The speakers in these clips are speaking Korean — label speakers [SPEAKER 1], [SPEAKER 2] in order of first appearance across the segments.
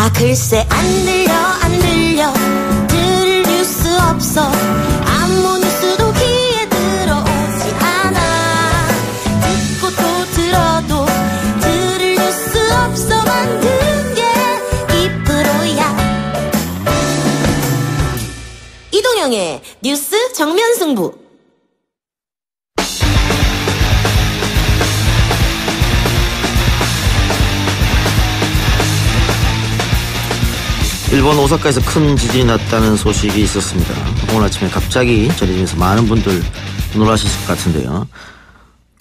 [SPEAKER 1] 글쎄 안 들려 들을 뉴스 없어 아무 뉴스도 귀에 들어오지 않아 듣고 또 들어도 들을 뉴스 없어 만든 게 이 프로야. 이동영의 뉴스 정면 승부.
[SPEAKER 2] 일본 오사카에서 큰 지진이 났다는 소식이 있었습니다. 오늘 아침에 갑자기 전해지면서 많은 분들 놀라셨을 것 같은데요.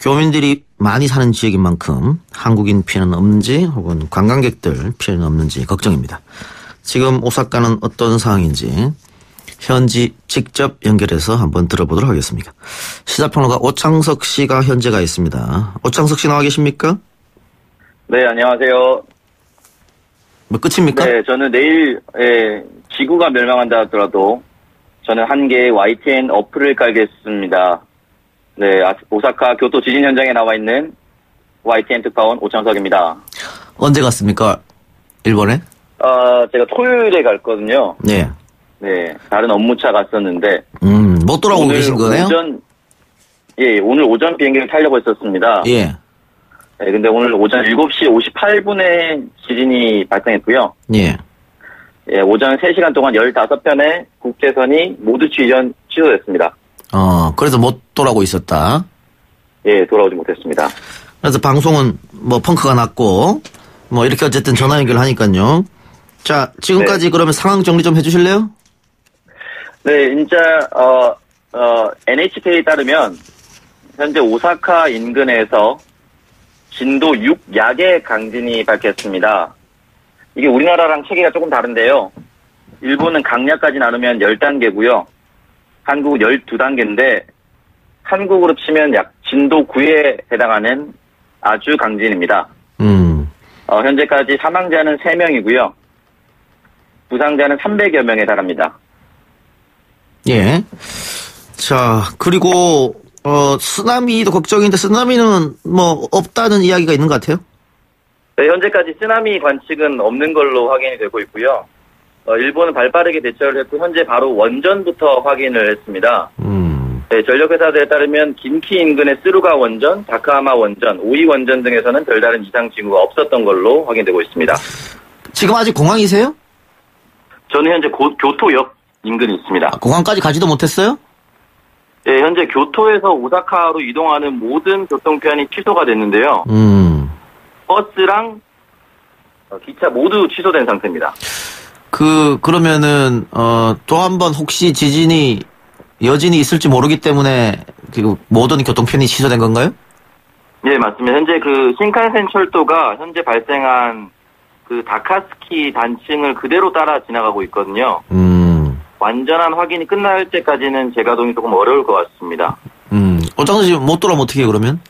[SPEAKER 2] 교민들이 많이 사는 지역인 만큼 한국인 피해는 없는지 혹은 관광객들 피해는 없는지 걱정입니다. 지금 오사카는 어떤 상황인지 현지 직접 연결해서 한번 들어보도록 하겠습니다. 시사평론가 오창석 씨가 현재가 있습니다. 오창석 씨 나와 계십니까?
[SPEAKER 3] 네, 안녕하세요.
[SPEAKER 2] 뭐 끝입니까?
[SPEAKER 3] 네, 저는 내일 지구가 멸망한다 하더라도 저는 한 개의 YTN 어플을 깔겠습니다. 네, 오사카 교토 지진 현장에 나와 있는 YTN 특파원 오창석입니다.
[SPEAKER 2] 언제 갔습니까? 일본에?
[SPEAKER 3] 제가 토요일에 갔거든요.
[SPEAKER 2] 네.
[SPEAKER 3] 네, 다른 업무차 갔었는데.
[SPEAKER 2] 못 돌아오고 계신 거예요?
[SPEAKER 3] 오늘 오전 비행기를 타려고 했었습니다.
[SPEAKER 2] 예.
[SPEAKER 3] 네, 근데 오늘 오전 7시 58분에 지진이 발생했고요.
[SPEAKER 2] 예.
[SPEAKER 3] 예, 오전 3시간 동안 15편의 국제선이 모두 취소됐습니다.
[SPEAKER 2] 그래서 못 돌아오고 있었다.
[SPEAKER 3] 예, 돌아오지 못했습니다.
[SPEAKER 2] 그래서 방송은 뭐 펑크가 났고, 뭐 이렇게 어쨌든 전화 연결하니까요. 자, 지금까지
[SPEAKER 3] 네.
[SPEAKER 2] 그러면 상황 정리 좀 해주실래요?
[SPEAKER 3] 네, 진짜, NHK에 따르면, 현재 오사카 인근에서 진도 6 야계 강진이 밝혔습니다. 이게 우리나라랑 체계가 조금 다른데요. 일본은 강약까지 나누면 10단계고요. 한국은 12단계인데 한국으로 치면 약 진도 9에 해당하는 아주 강진입니다. 현재까지 사망자는 3명이고요. 부상자는 300여 명에 달합니다.
[SPEAKER 2] 예. 자, 그리고 쓰나미도 걱정인데 쓰나미는 뭐 없다는 이야기가 있는 것 같아요?
[SPEAKER 3] 네, 현재까지 쓰나미 관측은 없는 걸로 확인이 되고 있고요. 일본은 발빠르게 대처를 했고 현재 바로 원전부터 확인을 했습니다. 네, 전력회사들에 따르면 긴키 인근의 스루가 원전, 다카하마 원전, 오이 원전 등에서는 별다른 이상 징후가 없었던 걸로 확인되고 있습니다.
[SPEAKER 2] 지금 아직 공항이세요?
[SPEAKER 3] 저는 현재 교토역 인근에 있습니다.
[SPEAKER 2] 공항까지 가지도 못했어요?
[SPEAKER 3] 네, 현재 교토에서 오사카로 이동하는 모든 교통편이 취소가 됐는데요. 버스랑 기차 모두 취소된 상태입니다.
[SPEAKER 2] 그러면은 또 한 번 혹시 여진이 있을지 모르기 때문에 모든 교통편이 취소된 건가요?
[SPEAKER 3] 네, 맞습니다. 현재 신칸센 철도가 현재 발생한 다카스키 단층을 그대로 따라 지나가고 있거든요. 완전한 확인이 끝날 때까지는 재가동이 조금 어려울 것 같습니다. 오창석 씨
[SPEAKER 2] 못 돌아오면 어떻게 해요, 그러면?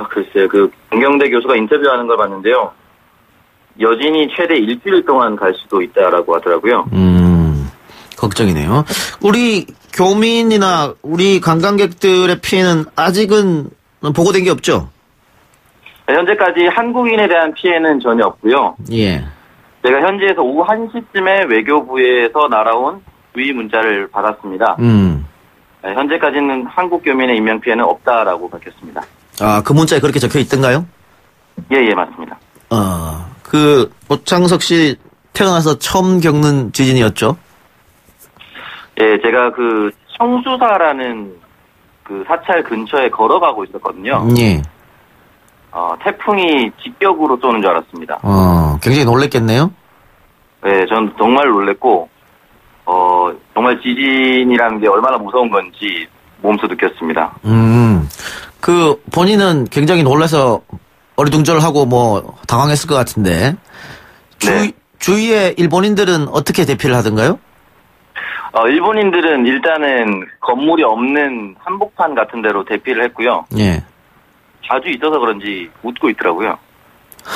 [SPEAKER 3] 글쎄요. 경경대 교수가 인터뷰하는 걸 봤는데요. 여진이 최대 일주일 동안 갈 수도 있다라고 하더라고요.
[SPEAKER 2] 걱정이네요. 우리 교민이나 우리 관광객들의 피해는 아직은 보고된 게 없죠?
[SPEAKER 3] 네, 현재까지 한국인에 대한 피해는 전혀 없고요.
[SPEAKER 2] 예.
[SPEAKER 3] 제가 현지에서 오후 1시쯤에 외교부에서 날아온 주의 문자를 받았습니다. 네, 현재까지는 한국 교민의 인명 피해는 없다라고 밝혔습니다.
[SPEAKER 2] 그 문자에 그렇게 적혀 있던가요?
[SPEAKER 3] 예, 맞습니다.
[SPEAKER 2] 오창석 씨 태어나서 처음 겪는 지진이었죠?
[SPEAKER 3] 예, 제가 청수사라는 사찰 근처에 걸어가고 있었거든요.
[SPEAKER 2] 예.
[SPEAKER 3] 태풍이 직격으로 쏘는 줄 알았습니다.
[SPEAKER 2] 굉장히 놀랬겠네요?
[SPEAKER 3] 네, 전 정말 놀랬고, 정말 지진이라는 게 얼마나 무서운 건지 몸소 느꼈습니다.
[SPEAKER 2] 본인은 굉장히 놀라서 어리둥절하고 당황했을 것 같은데,
[SPEAKER 3] 네.
[SPEAKER 2] 주위에 일본인들은 어떻게 대피를 하던가요?
[SPEAKER 3] 일본인들은 일단은 건물이 없는 한복판 같은 데로 대피를 했고요.
[SPEAKER 2] 예.
[SPEAKER 3] 자주 있어서 그런지 웃고 있더라고요.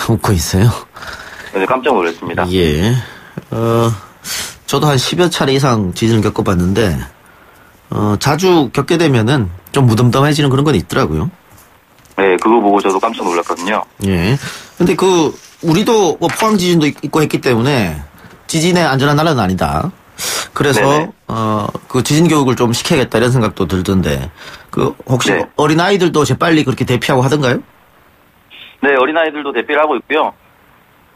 [SPEAKER 2] 웃고 있어요?
[SPEAKER 3] 네, 깜짝 놀랐습니다.
[SPEAKER 2] 예. 저도 한 10여 차례 이상 지진을 겪어봤는데, 자주 겪게 되면은 좀 무덤덤해지는 그런 건 있더라고요.
[SPEAKER 3] 네, 그거 보고 저도 깜짝 놀랐거든요.
[SPEAKER 2] 예. 근데 우리도 뭐 포항 지진도 있고 했기 때문에 지진의 안전한 나라는 아니다. 그래서
[SPEAKER 3] 네네.
[SPEAKER 2] 그 지진 교육을 좀 시켜야겠다 이런 생각도 들던데 그 혹시
[SPEAKER 3] 네.
[SPEAKER 2] 어린 아이들도 재빨리 그렇게 대피하고 하던가요?
[SPEAKER 3] 네, 어린아이들도 대피를 하고 있고요.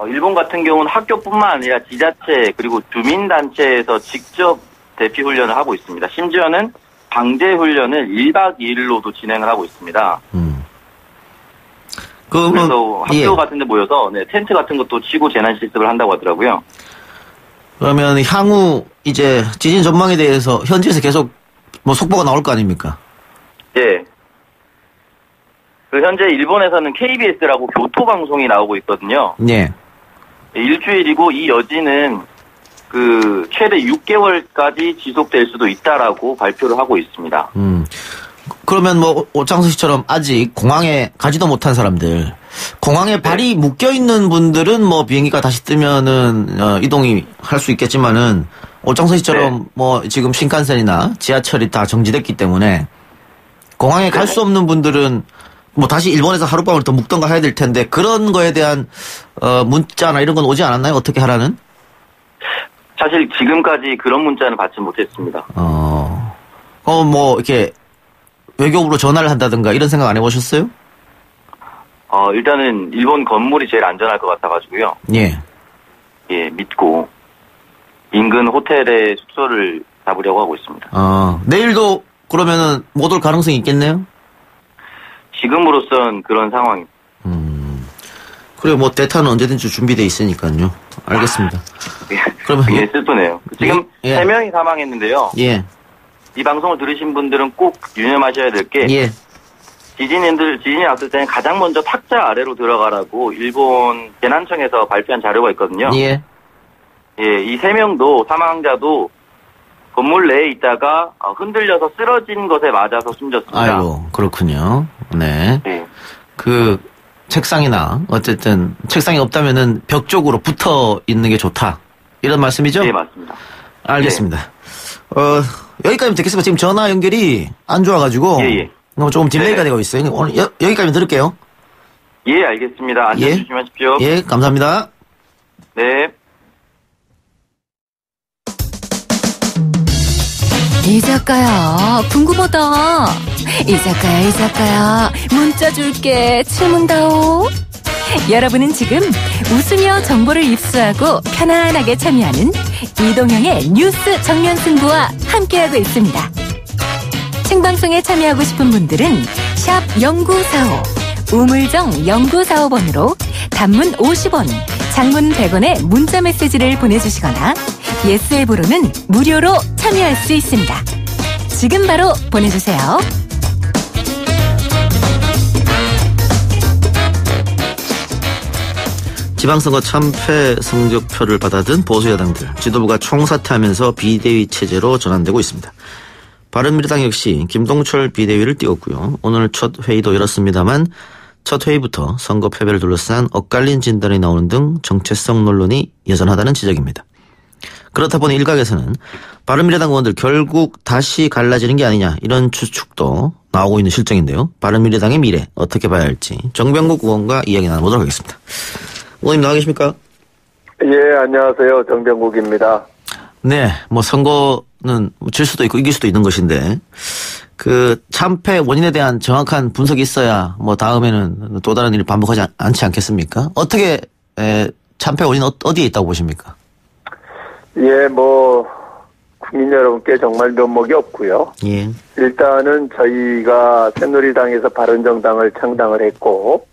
[SPEAKER 3] 일본 같은 경우는 학교뿐만 아니라 지자체 그리고 주민단체에서 직접 대피 훈련을 하고 있습니다. 심지어는 방제 훈련을 1박 2일로도 진행을 하고 있습니다. 그래서 학교
[SPEAKER 2] 예.
[SPEAKER 3] 같은 데 모여서 네, 텐트 같은 것도 치고 재난 실습을 한다고 하더라고요.
[SPEAKER 2] 그러면 향후 이제 지진 전망에 대해서 현지에서 계속 뭐 속보가 나올 거 아닙니까?
[SPEAKER 3] 예. 그 현재 일본에서는 KBS라고 교토방송이 나오고 있거든요.
[SPEAKER 2] 예.
[SPEAKER 3] 일주일이고 이 여진은 그 최대 6개월까지 지속될 수도 있다라고 발표를 하고 있습니다.
[SPEAKER 2] 그러면 뭐 오창석 씨처럼 아직 공항에 가지도 못한 사람들, 공항에 발이 묶여 있는 분들은 뭐 비행기가 다시 뜨면은 이동이 할 수 있겠지만은 오창석 씨처럼 뭐 지금 신칸센이나 지하철이 다 정지됐기 때문에 공항에 갈 수 없는 분들은 뭐 다시 일본에서 하룻밤을 더 묵던가 해야 될 텐데 그런 거에 대한 문자나 이런 건 오지 않았나요? 어떻게 하라는?
[SPEAKER 3] 사실 지금까지 그런 문자는 받지 못했습니다.
[SPEAKER 2] 뭐 이렇게 외교부로 전화를 한다든가 이런 생각 안 해보셨어요?
[SPEAKER 3] 일단은 일본 건물이 제일 안전할 것 같아가지고요.
[SPEAKER 2] 예.
[SPEAKER 3] 예, 믿고 인근 호텔에 숙소를 잡으려고 하고 있습니다.
[SPEAKER 2] 내일도 그러면은 못 올 가능성이 있겠네요?
[SPEAKER 3] 지금으로선 그런 상황입니다.
[SPEAKER 2] 그래, 뭐, 대타는 언제든지 준비되어 있으니까요. 알겠습니다. 그러면.
[SPEAKER 3] 예, 슬프네요. 지금
[SPEAKER 2] 예.
[SPEAKER 3] 3명이 사망했는데요.
[SPEAKER 2] 예.
[SPEAKER 3] 이 방송을 들으신 분들은 꼭 유념하셔야 될 게,
[SPEAKER 2] 예.
[SPEAKER 3] 지진이 왔을 때는 가장 먼저 탁자 아래로 들어가라고 일본 재난청에서 발표한 자료가 있거든요.
[SPEAKER 2] 예.
[SPEAKER 3] 예, 이 3명도 사망자도 건물 내에 있다가 흔들려서 쓰러진 것에 맞아서 숨졌습니다.
[SPEAKER 2] 아이고, 그렇군요. 네.
[SPEAKER 3] 네.
[SPEAKER 2] 그, 책상이나, 어쨌든, 책상이 없다면은 벽 쪽으로 붙어 있는 게 좋다. 이런 말씀이죠?
[SPEAKER 3] 네, 맞습니다.
[SPEAKER 2] 알겠습니다. 여기까지면 듣겠습니다. 지금 전화 연결이 안 좋아가지고.
[SPEAKER 3] 예.
[SPEAKER 2] 조금 딜레이가
[SPEAKER 3] 네.
[SPEAKER 2] 되고 있어요. 오늘 여기까지만 들을게요.
[SPEAKER 3] 예, 알겠습니다. 안녕 조심하십시오.
[SPEAKER 2] 예, 감사합니다.
[SPEAKER 3] 네.
[SPEAKER 4] 이자카야, 궁금하다. 이자카야, 문자 줄게. 질문다오. 여러분은 지금 웃으며 정보를 입수하고 편안하게 참여하는 이동형의 뉴스 정면 승부와 함께하고 있습니다. 생방송에 참여하고 싶은 분들은 샵 0945, 우물정 0945번으로 단문 50원, 장문 100원의 문자 메시지를 보내주시거나 예스 앱으로는 무료로 참여할 수 있습니다. 지금 바로 보내주세요.
[SPEAKER 2] 지방선거 참패 성적표를 받아든 보수야당들 지도부가 총사퇴하면서 비대위 체제로 전환되고 있습니다. 바른미래당 역시 김동철 비대위를 띄웠고요. 오늘 첫 회의도 열었습니다만 첫 회의부터 선거 패배를 둘러싼 엇갈린 진단이 나오는 등 정체성 논란이 여전하다는 지적입니다. 그렇다 보니 일각에서는 바른미래당 의원들 결국 다시 갈라지는 게 아니냐 이런 추측도 나오고 있는 실정인데요. 바른미래당의 미래 어떻게 봐야 할지 정병국 의원과 이야기 나눠보도록 하겠습니다. 의원님 나와 계십니까?
[SPEAKER 5] 예, 안녕하세요. 정병국입니다.
[SPEAKER 2] 네, 뭐 선거는 질 수도 있고 이길 수도 있는 것인데 그 참패 원인에 대한 정확한 분석이 있어야 뭐 다음에는 또 다른 일을 반복하지 않지 않겠습니까? 어떻게 참패 원인 어디에 있다고 보십니까?
[SPEAKER 5] 예, 뭐 국민 여러분께 정말 면목이 없고요.
[SPEAKER 2] 예.
[SPEAKER 5] 일단은 저희가 새누리당에서 바른정당을 창당을 했고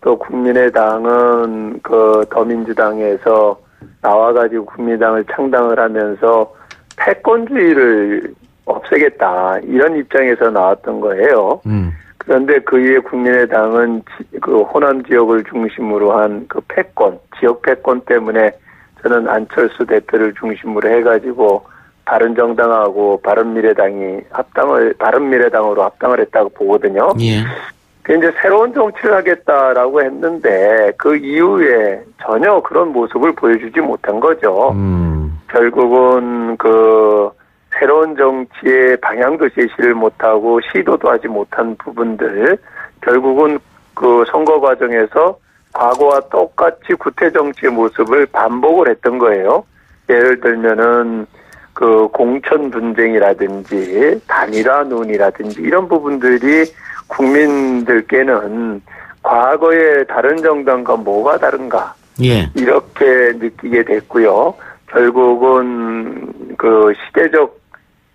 [SPEAKER 5] 또 국민의당은 그 더민주당에서 나와가지고 국민의당을 창당을 하면서 패권주의를 없애겠다 이런 입장에서 나왔던 거예요. 그런데 그 이후에 국민의당은 그 호남 지역을 중심으로 한 그 패권, 지역 패권 때문에 저는 안철수 대표를 중심으로 해가지고 바른정당하고 바른미래당으로 합당을 했다고 보거든요.
[SPEAKER 2] 예.
[SPEAKER 5] 이제 새로운 정치를 하겠다라고 했는데 그 이후에 전혀 그런 모습을 보여주지 못한 거죠. 결국은 그 새로운 정치의 방향도 제시를 못하고 시도도 하지 못한 부분들 결국은 그 선거 과정에서 과거와 똑같이 구태 정치의 모습을 반복을 했던 거예요. 예를 들면은 그 공천 분쟁이라든지 단일화론이라든지 이런 부분들이 국민들께는 과거의 다른 정당과 뭐가 다른가
[SPEAKER 2] 예.
[SPEAKER 5] 이렇게 느끼게 됐고요. 결국은 그 시대적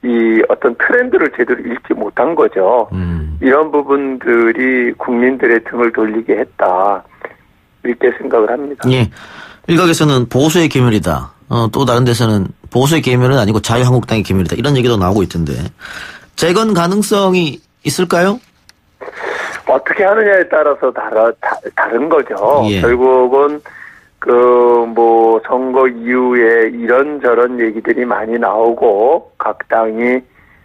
[SPEAKER 5] 이 어떤 트렌드를 제대로 읽지 못한 거죠. 이런 부분들이 국민들의 등을 돌리게 했다. 이렇게 생각을 합니다.
[SPEAKER 2] 예. 일각에서는 보수의 계멸이다. 또 다른 데서는 보수의 계멸은 아니고 자유한국당의 계멸이다. 이런 얘기도 나오고 있던데. 재건 가능성이 있을까요?
[SPEAKER 5] 어떻게 하느냐에 따라서 다른 거죠.
[SPEAKER 2] 예.
[SPEAKER 5] 결국은 선거 이후에 이런저런 얘기들이 많이 나오고 각 당이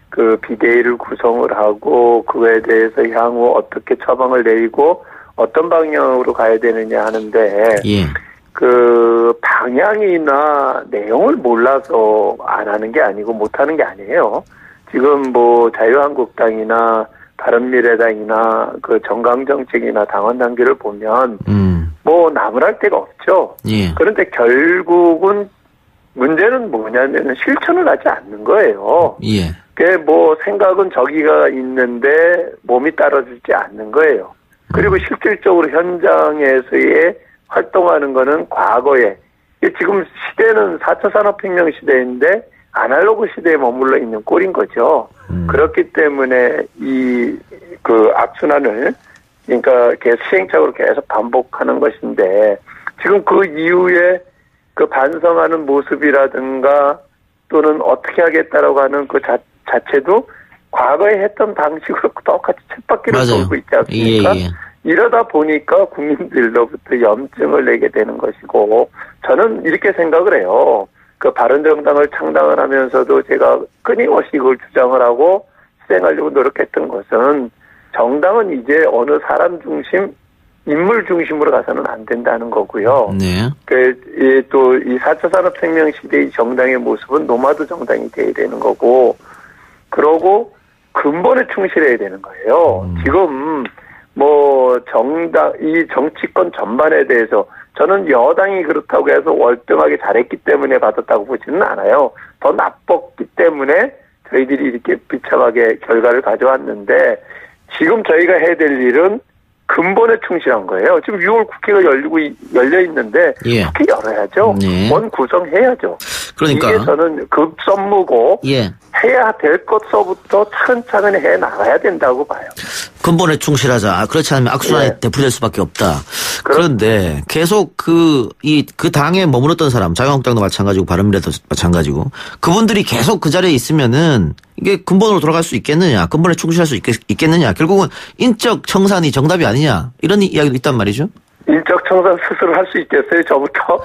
[SPEAKER 5] 그 비대위를 구성을 하고 그거에 대해서 향후 어떻게 처방을 내리고 어떤 방향으로 가야 되느냐 하는데
[SPEAKER 2] 예.
[SPEAKER 5] 그 방향이나 내용을 몰라서 안 하는 게 아니고 못 하는 게 아니에요. 지금 자유한국당이나 바른미래당이나 그 정강정책이나 당원 단계를 보면 나무랄 데가 없죠.
[SPEAKER 2] 예.
[SPEAKER 5] 그런데 결국은 문제는 뭐냐면 실천을 하지 않는 거예요.
[SPEAKER 2] 예.
[SPEAKER 5] 그게 생각은 저기가 있는데 몸이 따라주지 않는 거예요. 그리고 실질적으로 현장에서의 활동하는 거는 과거에 지금 시대는 4차 산업혁명 시대인데 아날로그 시대에 머물러 있는 꼴인 거죠. 그렇기 때문에 악순환을 그러니까 시행착오로 계속 반복하는 것인데 지금 그 이후에 그 반성하는 모습이라든가 또는 어떻게 하겠다라고 하는 그 자체도 과거에 했던 방식으로 똑같이 쳇바퀴를 돌고 있지 않습니까?
[SPEAKER 2] 예.
[SPEAKER 5] 이러다 보니까 국민들로부터 염증을 내게 되는 것이고 저는 이렇게 생각을 해요. 그 바른정당을 창당을 하면서도 제가 끊임없이 이걸 주장을 하고 실행하려고 노력했던 것은 정당은 이제 어느 사람 중심, 인물 중심으로 가서는 안 된다는 거고요.
[SPEAKER 2] 네.
[SPEAKER 5] 또 이 4차 산업혁명 시대의 정당의 모습은 노마드 정당이 돼야 되는 거고, 그러고 근본에 충실해야 되는 거예요. 지금 이 정치권 전반에 대해서 저는 여당이 그렇다고 해서 월등하게 잘했기 때문에 받았다고 보지는 않아요. 더 나빴기 때문에 저희들이 이렇게 비참하게 결과를 가져왔는데 지금 저희가 해야 될 일은 근본에 충실한 거예요. 지금 6월 국회가 열려 있는데
[SPEAKER 2] 예.
[SPEAKER 5] 국회 열어야죠.
[SPEAKER 2] 예.
[SPEAKER 5] 원 구성해야죠.
[SPEAKER 2] 그러니까
[SPEAKER 5] 이게 저는 급선무고
[SPEAKER 2] 예.
[SPEAKER 5] 해야 될 것서부터 차근차근 해 나가야 된다고 봐요.
[SPEAKER 2] 근본에 충실하자. 그렇지 않으면 악순환에 되풀이될 수밖에 없다. 그런데 계속 그 당에 머물렀던 사람, 자유한국당도 마찬가지고 바른미래도 마찬가지고 그분들이 계속 그 자리에 있으면은 이게 근본으로 돌아갈 수 있겠느냐, 근본에 충실할 수 있겠느냐. 결국은 인적 청산이 정답이 아니냐 이런 이야기도 있단 말이죠.
[SPEAKER 5] 인적 청산 스스로 할 수 있겠어요, 저부터?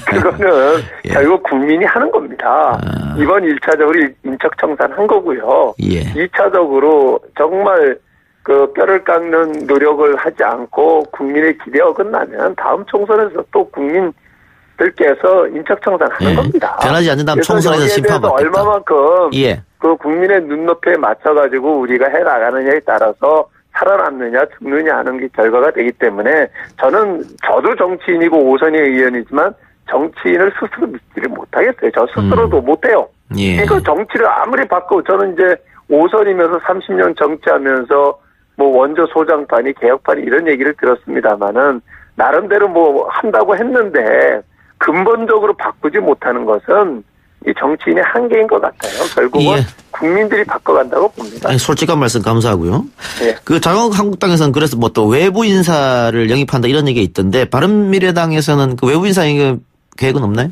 [SPEAKER 5] 그거는
[SPEAKER 2] 예.
[SPEAKER 5] 결국 국민이 하는 겁니다. 이번 1차적으로 인적 청산 한 거고요.
[SPEAKER 2] 예.
[SPEAKER 5] 2차적으로 정말 그 뼈를 깎는 노력을 하지 않고 국민의 기대에 어긋나면 다음 총선에서 또 국민들께서 인적 청산하는
[SPEAKER 2] 예.
[SPEAKER 5] 겁니다.
[SPEAKER 2] 변하지 않는 다음 총선에서 심판받겠다.
[SPEAKER 5] 얼마만큼
[SPEAKER 2] 예.
[SPEAKER 5] 그 국민의 눈높이에 맞춰가지고 우리가 해 나가느냐에 따라서 살아남느냐 죽느냐 하는 게 결과가 되기 때문에 저도 정치인이고 오선의 의원이지만 정치인을 스스로 믿지를 못하겠어요. 저 스스로도 못해요.
[SPEAKER 2] 예.
[SPEAKER 5] 그러니까 정치를 아무리 바꾸고 저는 이제 오선이면서 30년 정치하면서 원조 소장판이 개혁판이 이런 얘기를 들었습니다마는 나름대로 한다고 했는데 근본적으로 바꾸지 못하는 것은 이 정치인의 한계인 것 같아요. 결국은
[SPEAKER 2] 예.
[SPEAKER 5] 국민들이 바꿔간다고 봅니다.
[SPEAKER 2] 아니, 솔직한 말씀 감사하고요.
[SPEAKER 5] 예.
[SPEAKER 2] 그 자유한국당에서는 그래서 또 외부 인사를 영입한다 이런 얘기가 있던데 바른미래당에서는 그 외부 인사 영입 계획은 없나요?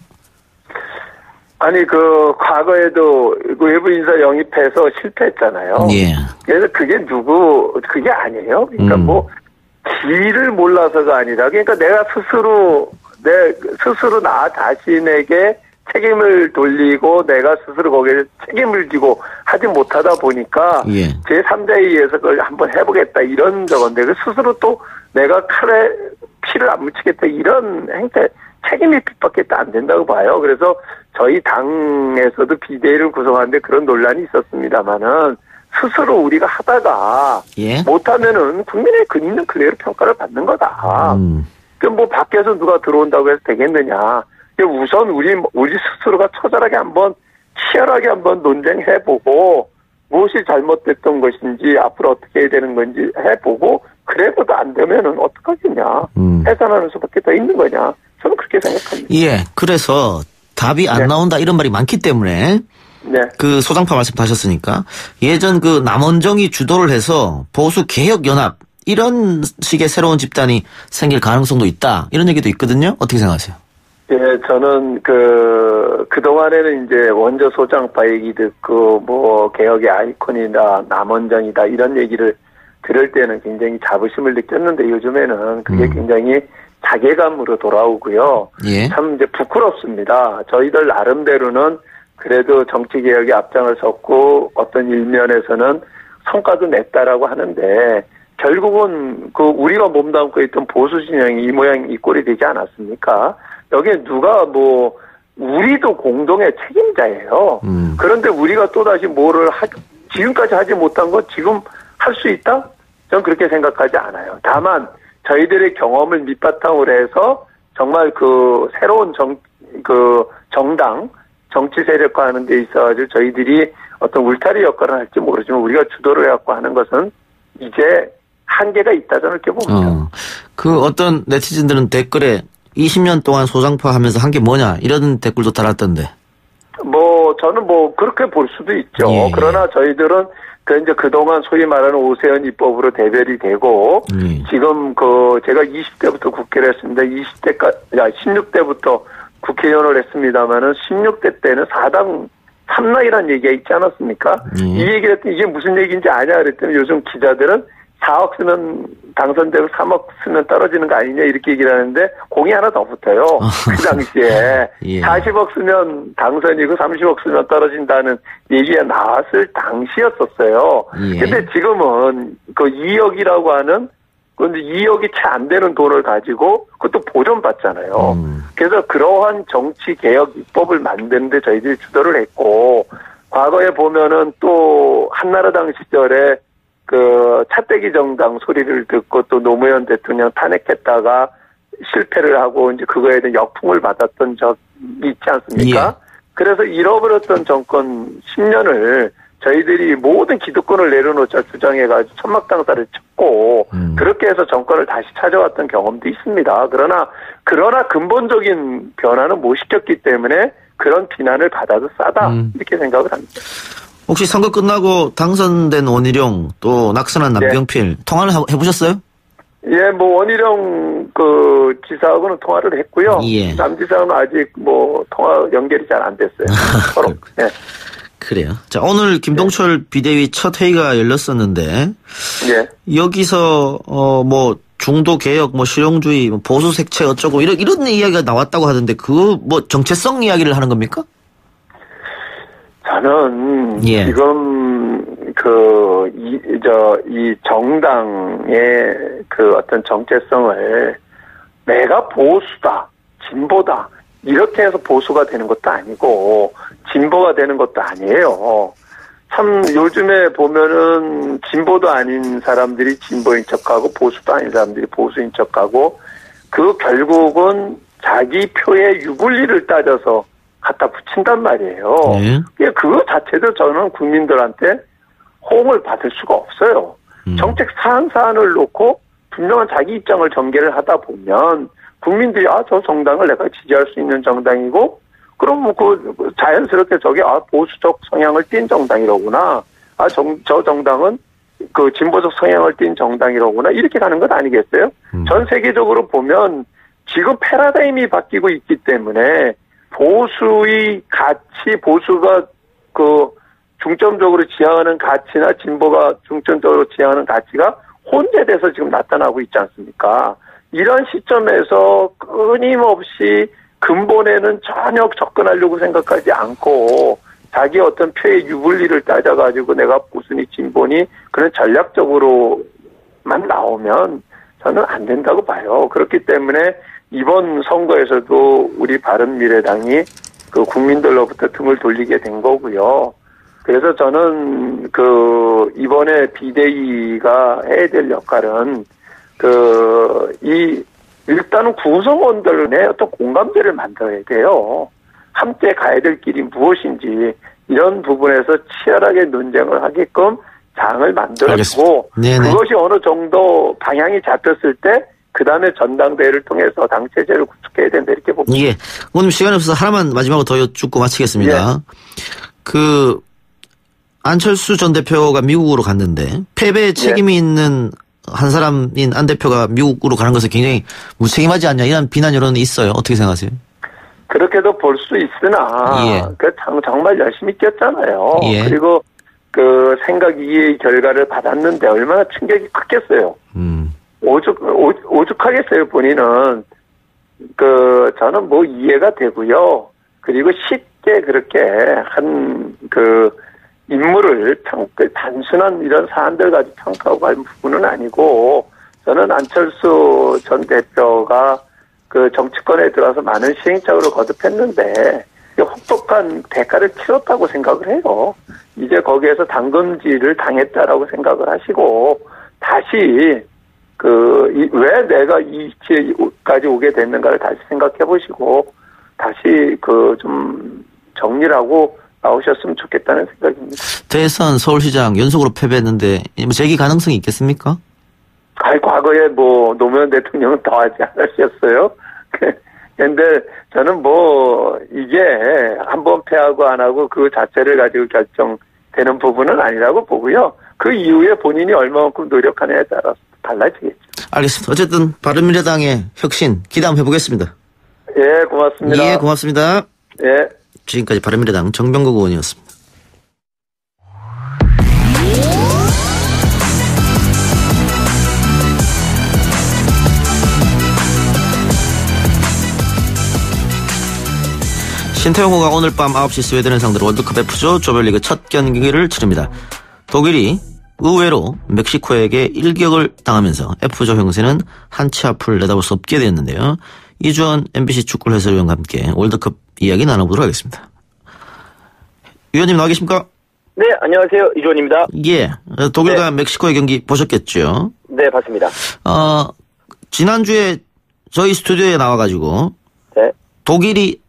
[SPEAKER 5] 아니 과거에도 그 외부 인사 영입해서 실패했잖아요.
[SPEAKER 2] 예.
[SPEAKER 5] 그래서 그게 아니에요. 그러니까 길을 몰라서가 아니라 그러니까 내가 스스로 나 자신에게 책임을 돌리고 내가 스스로 거기에 책임을 지고 하지 못하다 보니까
[SPEAKER 2] 예.
[SPEAKER 5] 제3자에 의해서 그걸 한번 해보겠다 이런 저건데 스스로 또 내가 칼에 피를 안 묻히겠다 이런 행태 책임이 빗박겠다 안 된다고 봐요. 그래서 저희 당에서도 비대위를 구성하는데 그런 논란이 있었습니다만은 스스로 우리가 하다가
[SPEAKER 2] 예.
[SPEAKER 5] 못하면은 국민의 근있는 그대로 평가를 받는 거다. 뭐 밖에서 누가 들어온다고 해서 되겠느냐. 우선 우리 스스로가 처절하게 치열하게 한번 논쟁해보고 무엇이 잘못됐던 것인지 앞으로 어떻게 해야 되는 건지 해보고 그래도 안 되면은 어떡하겠냐. 해산하는 수밖에 더 있는 거냐. 저는 그렇게 생각합니다.
[SPEAKER 2] 예, 그래서 답이 안 나온다 이런 말이 많기 때문에
[SPEAKER 5] 네.
[SPEAKER 2] 그 소장파 말씀도 하셨으니까 예전 그 남원정이 주도를 해서 보수 개혁연합 이런 식의 새로운 집단이 생길 가능성도 있다 이런 얘기도 있거든요. 어떻게 생각하세요?
[SPEAKER 5] 예, 저는 그동안에는 이제 원조 소장파 얘기 듣고 뭐 개혁의 아이콘이다, 남원정이다 이런 얘기를 들을 때는 굉장히 자부심을 느꼈는데 요즘에는 그게 굉장히 자괴감으로 돌아오고요.
[SPEAKER 2] 예.
[SPEAKER 5] 참 이제 부끄럽습니다. 저희들 나름대로는 그래도 정치개혁에 앞장을 섰고 어떤 일면에서는 성과도 냈다라고 하는데 결국은 우리가 몸담고 있던 보수 진영이 이 모양 이 꼴이 되지 않았습니까? 여기에 누가 우리도 공동의 책임자예요. 그런데 우리가 또다시 지금까지 하지 못한 거 지금 할 수 있다? 저는 그렇게 생각하지 않아요. 다만 저희들의 경험을 밑바탕으로 해서 정말 새로운 정당, 정치 세력화 하는 데 있어가지고 저희들이 어떤 울타리 역할을 할지 모르지만 우리가 주도를 해갖고 하는 것은 이제 한계가 있다 저는 이렇게 봅니다.
[SPEAKER 2] 어떤 네티즌들은 댓글에 20년 동안 소장파 하면서 한 게 뭐냐 이런 댓글도 달았던데.
[SPEAKER 5] 저는 그렇게 볼 수도 있죠.
[SPEAKER 2] 예.
[SPEAKER 5] 그러나 저희들은 이제 그동안 소위 말하는 오세훈 입법으로 대별이 되고 지금 제가 20대부터 국회를 했습니다. 16대부터 국회의원을 했습니다만은 16대 때는 4당 3낙이라는 얘기가 있지 않았습니까? 이 얘기를 했더니 이게 무슨 얘기인지 아냐 그랬더니 요즘 기자들은 4억 쓰면 당선되고 3억 쓰면 떨어지는 거 아니냐 이렇게 얘기를 하는데 공이 하나 더 붙어요. 그 당시에
[SPEAKER 2] 예.
[SPEAKER 5] 40억 쓰면 당선이고 30억 쓰면 떨어진다는 얘기가 나왔을 당시였었어요.
[SPEAKER 2] 예.
[SPEAKER 5] 근데 지금은 2억이라고 하는 그런데 2억이 채 안 되는 돈을 가지고 그것도 보존받잖아요. 그래서 그러한 정치 개혁 입법을 만드는데 저희들이 주도를 했고 과거에 보면은 또 한나라당 시절에 차떼기 정당 소리를 듣고 또 노무현 대통령 탄핵했다가 실패를 하고 이제 그거에 대한 역풍을 받았던 적이 있지 않습니까?
[SPEAKER 2] 예.
[SPEAKER 5] 그래서 잃어버렸던 정권 10년을 저희들이 모든 기득권을 내려놓자 주장해가지고 천막당사를 쳤고 그렇게 해서 정권을 다시 찾아왔던 경험도 있습니다. 그러나 근본적인 변화는 못 시켰기 때문에 그런 비난을 받아도 싸다 이렇게 생각을 합니다.
[SPEAKER 2] 혹시 선거 끝나고 당선된 원희룡 또 낙선한 남경필 통화를 해보셨어요?
[SPEAKER 5] 예, 원희룡 지사하고는 통화를 했고요.
[SPEAKER 2] 예.
[SPEAKER 5] 남 지사는 아직 통화 연결이 잘 안 됐어요. 서로. 예.
[SPEAKER 2] 그래요. 자, 오늘 김동철 비대위 첫 회의가 열렸었는데
[SPEAKER 5] 예.
[SPEAKER 2] 여기서 중도 개혁, 실용주의, 보수 색채 어쩌고 이런 이야기가 나왔다고 하던데 정체성 이야기를 하는 겁니까?
[SPEAKER 5] 저는
[SPEAKER 2] 예.
[SPEAKER 5] 지금 이 정당의 어떤 정체성을 내가 보수다, 진보다 이렇게 해서 보수가 되는 것도 아니고 진보가 되는 것도 아니에요. 참 요즘에 보면은 진보도 아닌 사람들이 진보인 척하고 보수도 아닌 사람들이 보수인 척하고 결국은 자기 표의 유불리를 따져서 갖다 붙인단 말이에요.
[SPEAKER 2] 네.
[SPEAKER 5] 그거 자체도 저는 국민들한테 호응을 받을 수가 없어요. 정책 사안을 놓고 분명한 자기 입장을 전개를 하다 보면 국민들이 저 정당을 내가 지지할 수 있는 정당이고 그럼 자연스럽게 저게 보수적 성향을 띤 정당이로구나. 저 정당은 진보적 성향을 띤 정당이로구나. 이렇게 가는 것 아니겠어요? 전 세계적으로 보면 지금 패러다임이 바뀌고 있기 때문에 보수의 가치, 보수가 중점적으로 지향하는 가치나 진보가 중점적으로 지향하는 가치가 혼재돼서 지금 나타나고 있지 않습니까? 이런 시점에서 끊임없이 근본에는 전혀 접근하려고 생각하지 않고 자기 어떤 표의 유불리를 따져가지고 내가 보수니 진보니 그런 전략적으로만 나오면 저는 안 된다고 봐요. 그렇기 때문에 이번 선거에서도 우리 바른미래당이 국민들로부터 등을 돌리게 된 거고요. 그래서 저는 이번에 비대위가 해야 될 역할은 이 일단은 구성원들의 어떤 공감대를 만들어야 돼요. 함께 가야 될 길이 무엇인지 이런 부분에서 치열하게 논쟁을 하게끔 장을 만들어주고 그것이 어느 정도 방향이 잡혔을 때 그다음에 전당대회를 통해서 당 체제를 구축해야 된다 이렇게 봅니다.
[SPEAKER 2] 예. 오늘 시간이 없어서 하나만 마지막으로 더 여쭙고 마치겠습니다.
[SPEAKER 5] 예.
[SPEAKER 2] 그 안철수 전 대표가 미국으로 갔는데 패배에 책임이 있는 한 사람인 안 대표가 미국으로 가는 것은 굉장히 무책임하지 않냐 이런 비난 여론이 있어요. 어떻게 생각하세요?
[SPEAKER 5] 그렇게도 볼 수 있으나 정말 열심히 뛰었잖아요. 그리고 그 생각 이해의 결과를 받았는데 얼마나 충격이 컸겠어요. 오죽하겠어요. 본인은 저는 뭐 이해가 되고요. 그리고 쉽게 그렇게 한 인물을 단순한 이런 사안들 가지고 평가하고 할 부분은 아니고 저는 안철수 전 대표가 그 정치권에 들어와서 많은 시행착오를 거듭했는데 혹독한 대가를 치렀다고 생각을 해요. 이제 거기에서 당금질을 당했다라고 생각을 하시고 다시 왜 내가 이 위치까지 오게 됐는가를 다시 생각해 보시고 다시 좀 정리를 하고 나오셨으면 좋겠다는 생각입니다. 대선
[SPEAKER 2] 서울시장 연속으로 패배했는데 재기 가능성이 있겠습니까?
[SPEAKER 5] 과거에 노무현 대통령은 더 하지 않으셨어요? 근데 저는 이게 한번 패하고 안 하고 그 자체를 가지고 결정되는 부분은 아니라고 보고요. 그 이후에 본인이 얼마만큼 노력하느냐에 따라서 달라지겠죠.
[SPEAKER 2] 알겠습니다. 어쨌든 바른미래당의 혁신 기대 해보겠습니다.
[SPEAKER 5] 예, 고맙습니다.
[SPEAKER 2] 예, 고맙습니다.
[SPEAKER 5] 예.
[SPEAKER 2] 지금까지 바른미래당 정병국 의원이었습니다. 신태용호가 오늘 밤 9시 스웨덴을 상대로 월드컵 F조 조별리그 첫 경기를 치릅니다. 독일이 의외로 멕시코에게 일격을 당하면서 F조 형세는 한 치 앞을 내다볼 수 없게 되었는데요. 이주원 MBC 축구 해설위원과 함께 월드컵 이야기 나눠보도록 하겠습니다. 위원님 나와 계십니까?
[SPEAKER 6] 네, 안녕하세요. 이주원입니다.
[SPEAKER 2] 예, 독일과 멕시코의 경기 보셨겠죠?
[SPEAKER 6] 네, 봤습니다.
[SPEAKER 2] 지난주에 저희 스튜디오에 나와가지고 독일이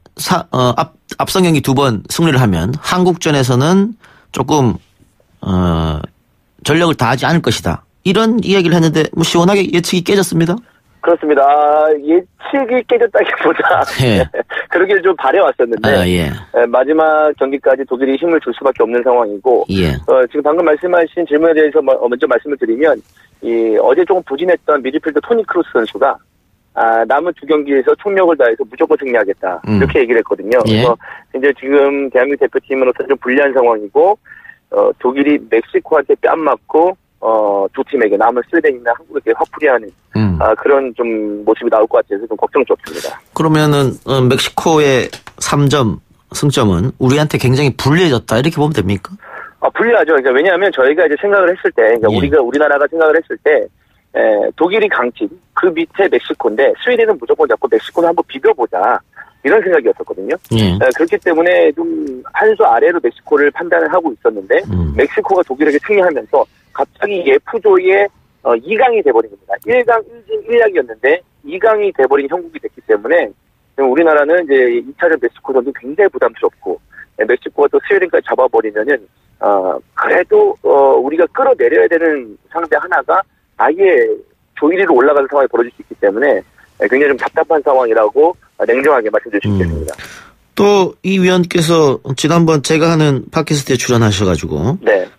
[SPEAKER 2] 앞선 경기 2번 승리를 하면 한국전에서는 조금 전력을 다하지 않을 것이다. 이런 이야기를 했는데 시원하게 예측이 깨졌습니다.
[SPEAKER 6] 그렇습니다. 예측이 깨졌다기보다 그러길 좀 바래왔었는데 마지막 경기까지 독일이 힘을 줄 수밖에 없는 상황이고 지금 방금 말씀하신 질문에 대해서 먼저 말씀을 드리면 어제 조금 부진했던 미드필더 토니 크루스 선수가 남은 2경기에서 총력을 다해서 무조건 승리하겠다. 이렇게 얘기를 했거든요. 그래서 이제 지금 대한민국 대표팀으로서 좀 불리한 상황이고 독일이 멕시코한테 뺨 맞고 두 팀에게 남은 스웨덴이나 한국에게 화풀이하는 그런 좀 모습이 나올 것 같아서 좀 걱정스럽습니다.
[SPEAKER 2] 그러면은 멕시코의 3점 승점은 우리한테 굉장히 불리해졌다 이렇게 보면 됩니까?
[SPEAKER 6] 불리하죠. 그러니까 왜냐하면 저희가 이제 생각을 했을 때, 그러니까 우리나라가 생각을 했을 때 독일이 강팀, 그 밑에 멕시코인데 스웨덴은 무조건 잡고 멕시코는 한번 비벼보자. 이런 생각이었었거든요. 그렇기 때문에 좀 한 수 아래로 멕시코를 판단을 하고 있었는데 멕시코가 독일에게 승리하면서 갑자기 F조의 2강이 돼버린 겁니다. 1강 1진 1약이었는데 2강이 돼버린 형국이 됐기 때문에 우리나라는 이제 2차전 멕시코전도 굉장히 부담스럽고 멕시코가 또 스웨덴까지 잡아버리면은 그래도 우리가 끌어내려야 되는 상대 하나가 아예 조 1위로 올라가는 상황이 벌어질 수 있기 때문에 굉장히 좀 답답한 상황이라고 냉정하게 말씀드릴 수 있겠습니다.
[SPEAKER 2] 또 이 위원께서 지난번 제가 하는 팟캐스트에 출연하셔가지고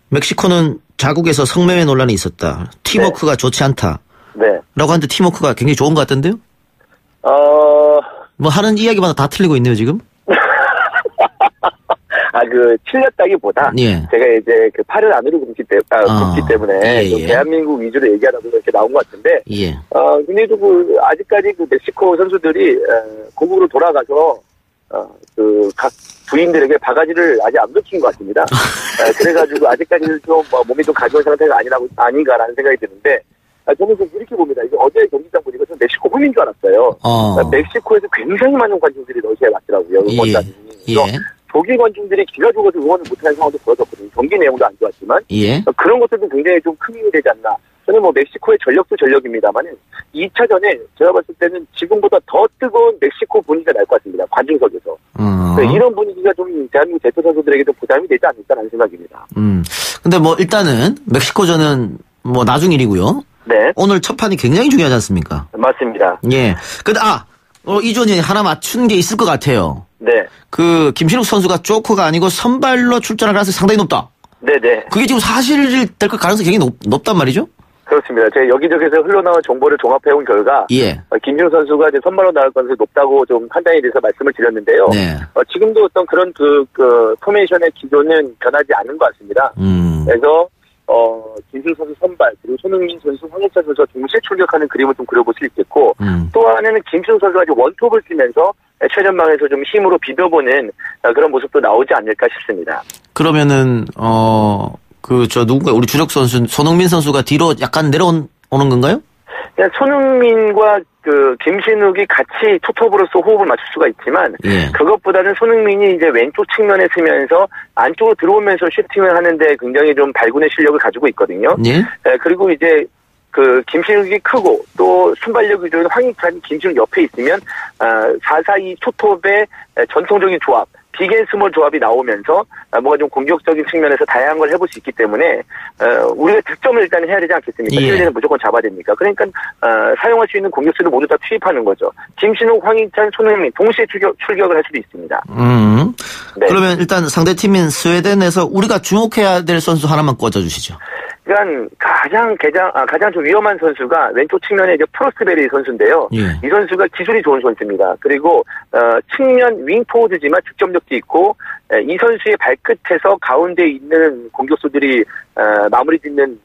[SPEAKER 2] 멕시코는 자국에서 성매매 논란이 있었다. 팀워크가 좋지 않다. 라고 하는데 팀워크가 굉장히 좋은 것 같던데요? 하는 이야기마다 다 틀리고 있네요, 지금?
[SPEAKER 6] 틀렸다기보다 제가 이제 팔을 안으로 굽기 때문에 대한민국 위주로 얘기하다 보면 이렇게 나온 것 같은데 근데 또 아직까지 멕시코 선수들이 고국으로 돌아가서 각 부인들에게 바가지를 아직 안 놓친 것 같습니다. 그래가지고 아직까지는 좀 몸이 좀 가벼운 상태가 아닌가라는 생각이 드는데 저는 좀 이렇게 봅니다. 이제 어제 경기장 보니까 전 멕시코 홈인 줄 알았어요. 멕시코에서 굉장히 많은 관중들이 러시아에 왔더라고요. 응원단이. 독일 관중들이 기가 죽어서 응원을 못하는 상황도 보여졌거든요. 경기 내용도 안 좋았지만
[SPEAKER 2] 예.
[SPEAKER 6] 그런 것들도 굉장히 좀 큰 힘이 되지 않나. 저는 뭐 멕시코의 전력도 전력입니다만은 2차전에 제가 봤을 때는 지금보다 더 뜨거운 멕시코 분위기가 날 것 같습니다. 관중석에서. 이런 분위기가 좀 대한민국 대표 선수들에게도 부담이 되지 않을까라는 생각입니다.
[SPEAKER 2] 근데 뭐 일단은 멕시코전은 뭐 나중 일이고요.
[SPEAKER 6] 네.
[SPEAKER 2] 오늘 첫 판이 굉장히 중요하지 않습니까?
[SPEAKER 6] 맞습니다.
[SPEAKER 2] 예. 근데 이전에 하나 맞춘 게 있을 것 같아요.
[SPEAKER 6] 네.
[SPEAKER 2] 그 김신욱 선수가 조커가 아니고 선발로 출전할 가능성이 상당히 높다.
[SPEAKER 6] 네네.
[SPEAKER 2] 그게 지금 사실이 될 가능성이 굉장히 높단 말이죠?
[SPEAKER 6] 그렇습니다. 제가 여기저기서 흘러나온 정보를 종합해온 결과,
[SPEAKER 2] 예.
[SPEAKER 6] 김준호 선수가 이제 선발로 나올 가능성이 높다고 좀 판단에 대해서 말씀을 드렸는데요.
[SPEAKER 2] 네.
[SPEAKER 6] 지금도 어떤 그런 포메이션의 기조는 변하지 않은 것 같습니다. 그래서 김준호 선수 선발, 그리고 손흥민 선수, 황희찬 선수가 동시에 출격하는 그림을 좀 그려볼 수 있겠고, 또 하나는 김준호 선수가 이제 원톱을 쓰면서 최전방에서 좀 힘으로 비벼보는 그런 모습도 나오지 않을까 싶습니다.
[SPEAKER 2] 그러면은 누군가 우리 주력 선수 손흥민 선수가 뒤로 약간 내려오는 건가요?
[SPEAKER 6] 그냥 손흥민과 김신욱이 같이 투톱으로서 호흡을 맞출 수가 있지만,
[SPEAKER 2] 예.
[SPEAKER 6] 그것보다는 손흥민이 이제 왼쪽 측면에 서면서 안쪽으로 들어오면서 슈팅을 하는데 굉장히 좀 발군의 실력을 가지고 있거든요.
[SPEAKER 2] 예.
[SPEAKER 6] 그리고 이제 김신욱이 크고 또 순발력이 좋은 황희찬이 김신욱 옆에 있으면 4-4-2 투톱의 전통적인 조합, 빅앤스몰 조합이 나오면서 뭔가 좀 공격적인 측면에서 다양한 걸 해볼 수 있기 때문에 우리가 득점을 일단 해야 되지 않겠습니까?
[SPEAKER 2] 예.
[SPEAKER 6] 스웨덴은 무조건 잡아야 됩니까? 그러니까 사용할 수 있는 공격수를 모두 다 투입하는 거죠. 김신욱, 황희찬, 손흥민 동시에 출격을 할 수도 있습니다. 네.
[SPEAKER 2] 그러면 일단 상대팀인 스웨덴에서 우리가 주목해야 될 선수 하나만 꽂아주시죠.
[SPEAKER 6] 그러니까 가장 좀 위험한 선수가 왼쪽 측면에 이제 프로스베리 선수인데요.
[SPEAKER 2] 예.
[SPEAKER 6] 이 선수가 기술이 좋은 선수입니다. 그리고 측면 윙포워드지만 득점력도 있고, 이 선수의 발끝에서 가운데 있는 공격수들이 마무리 짓는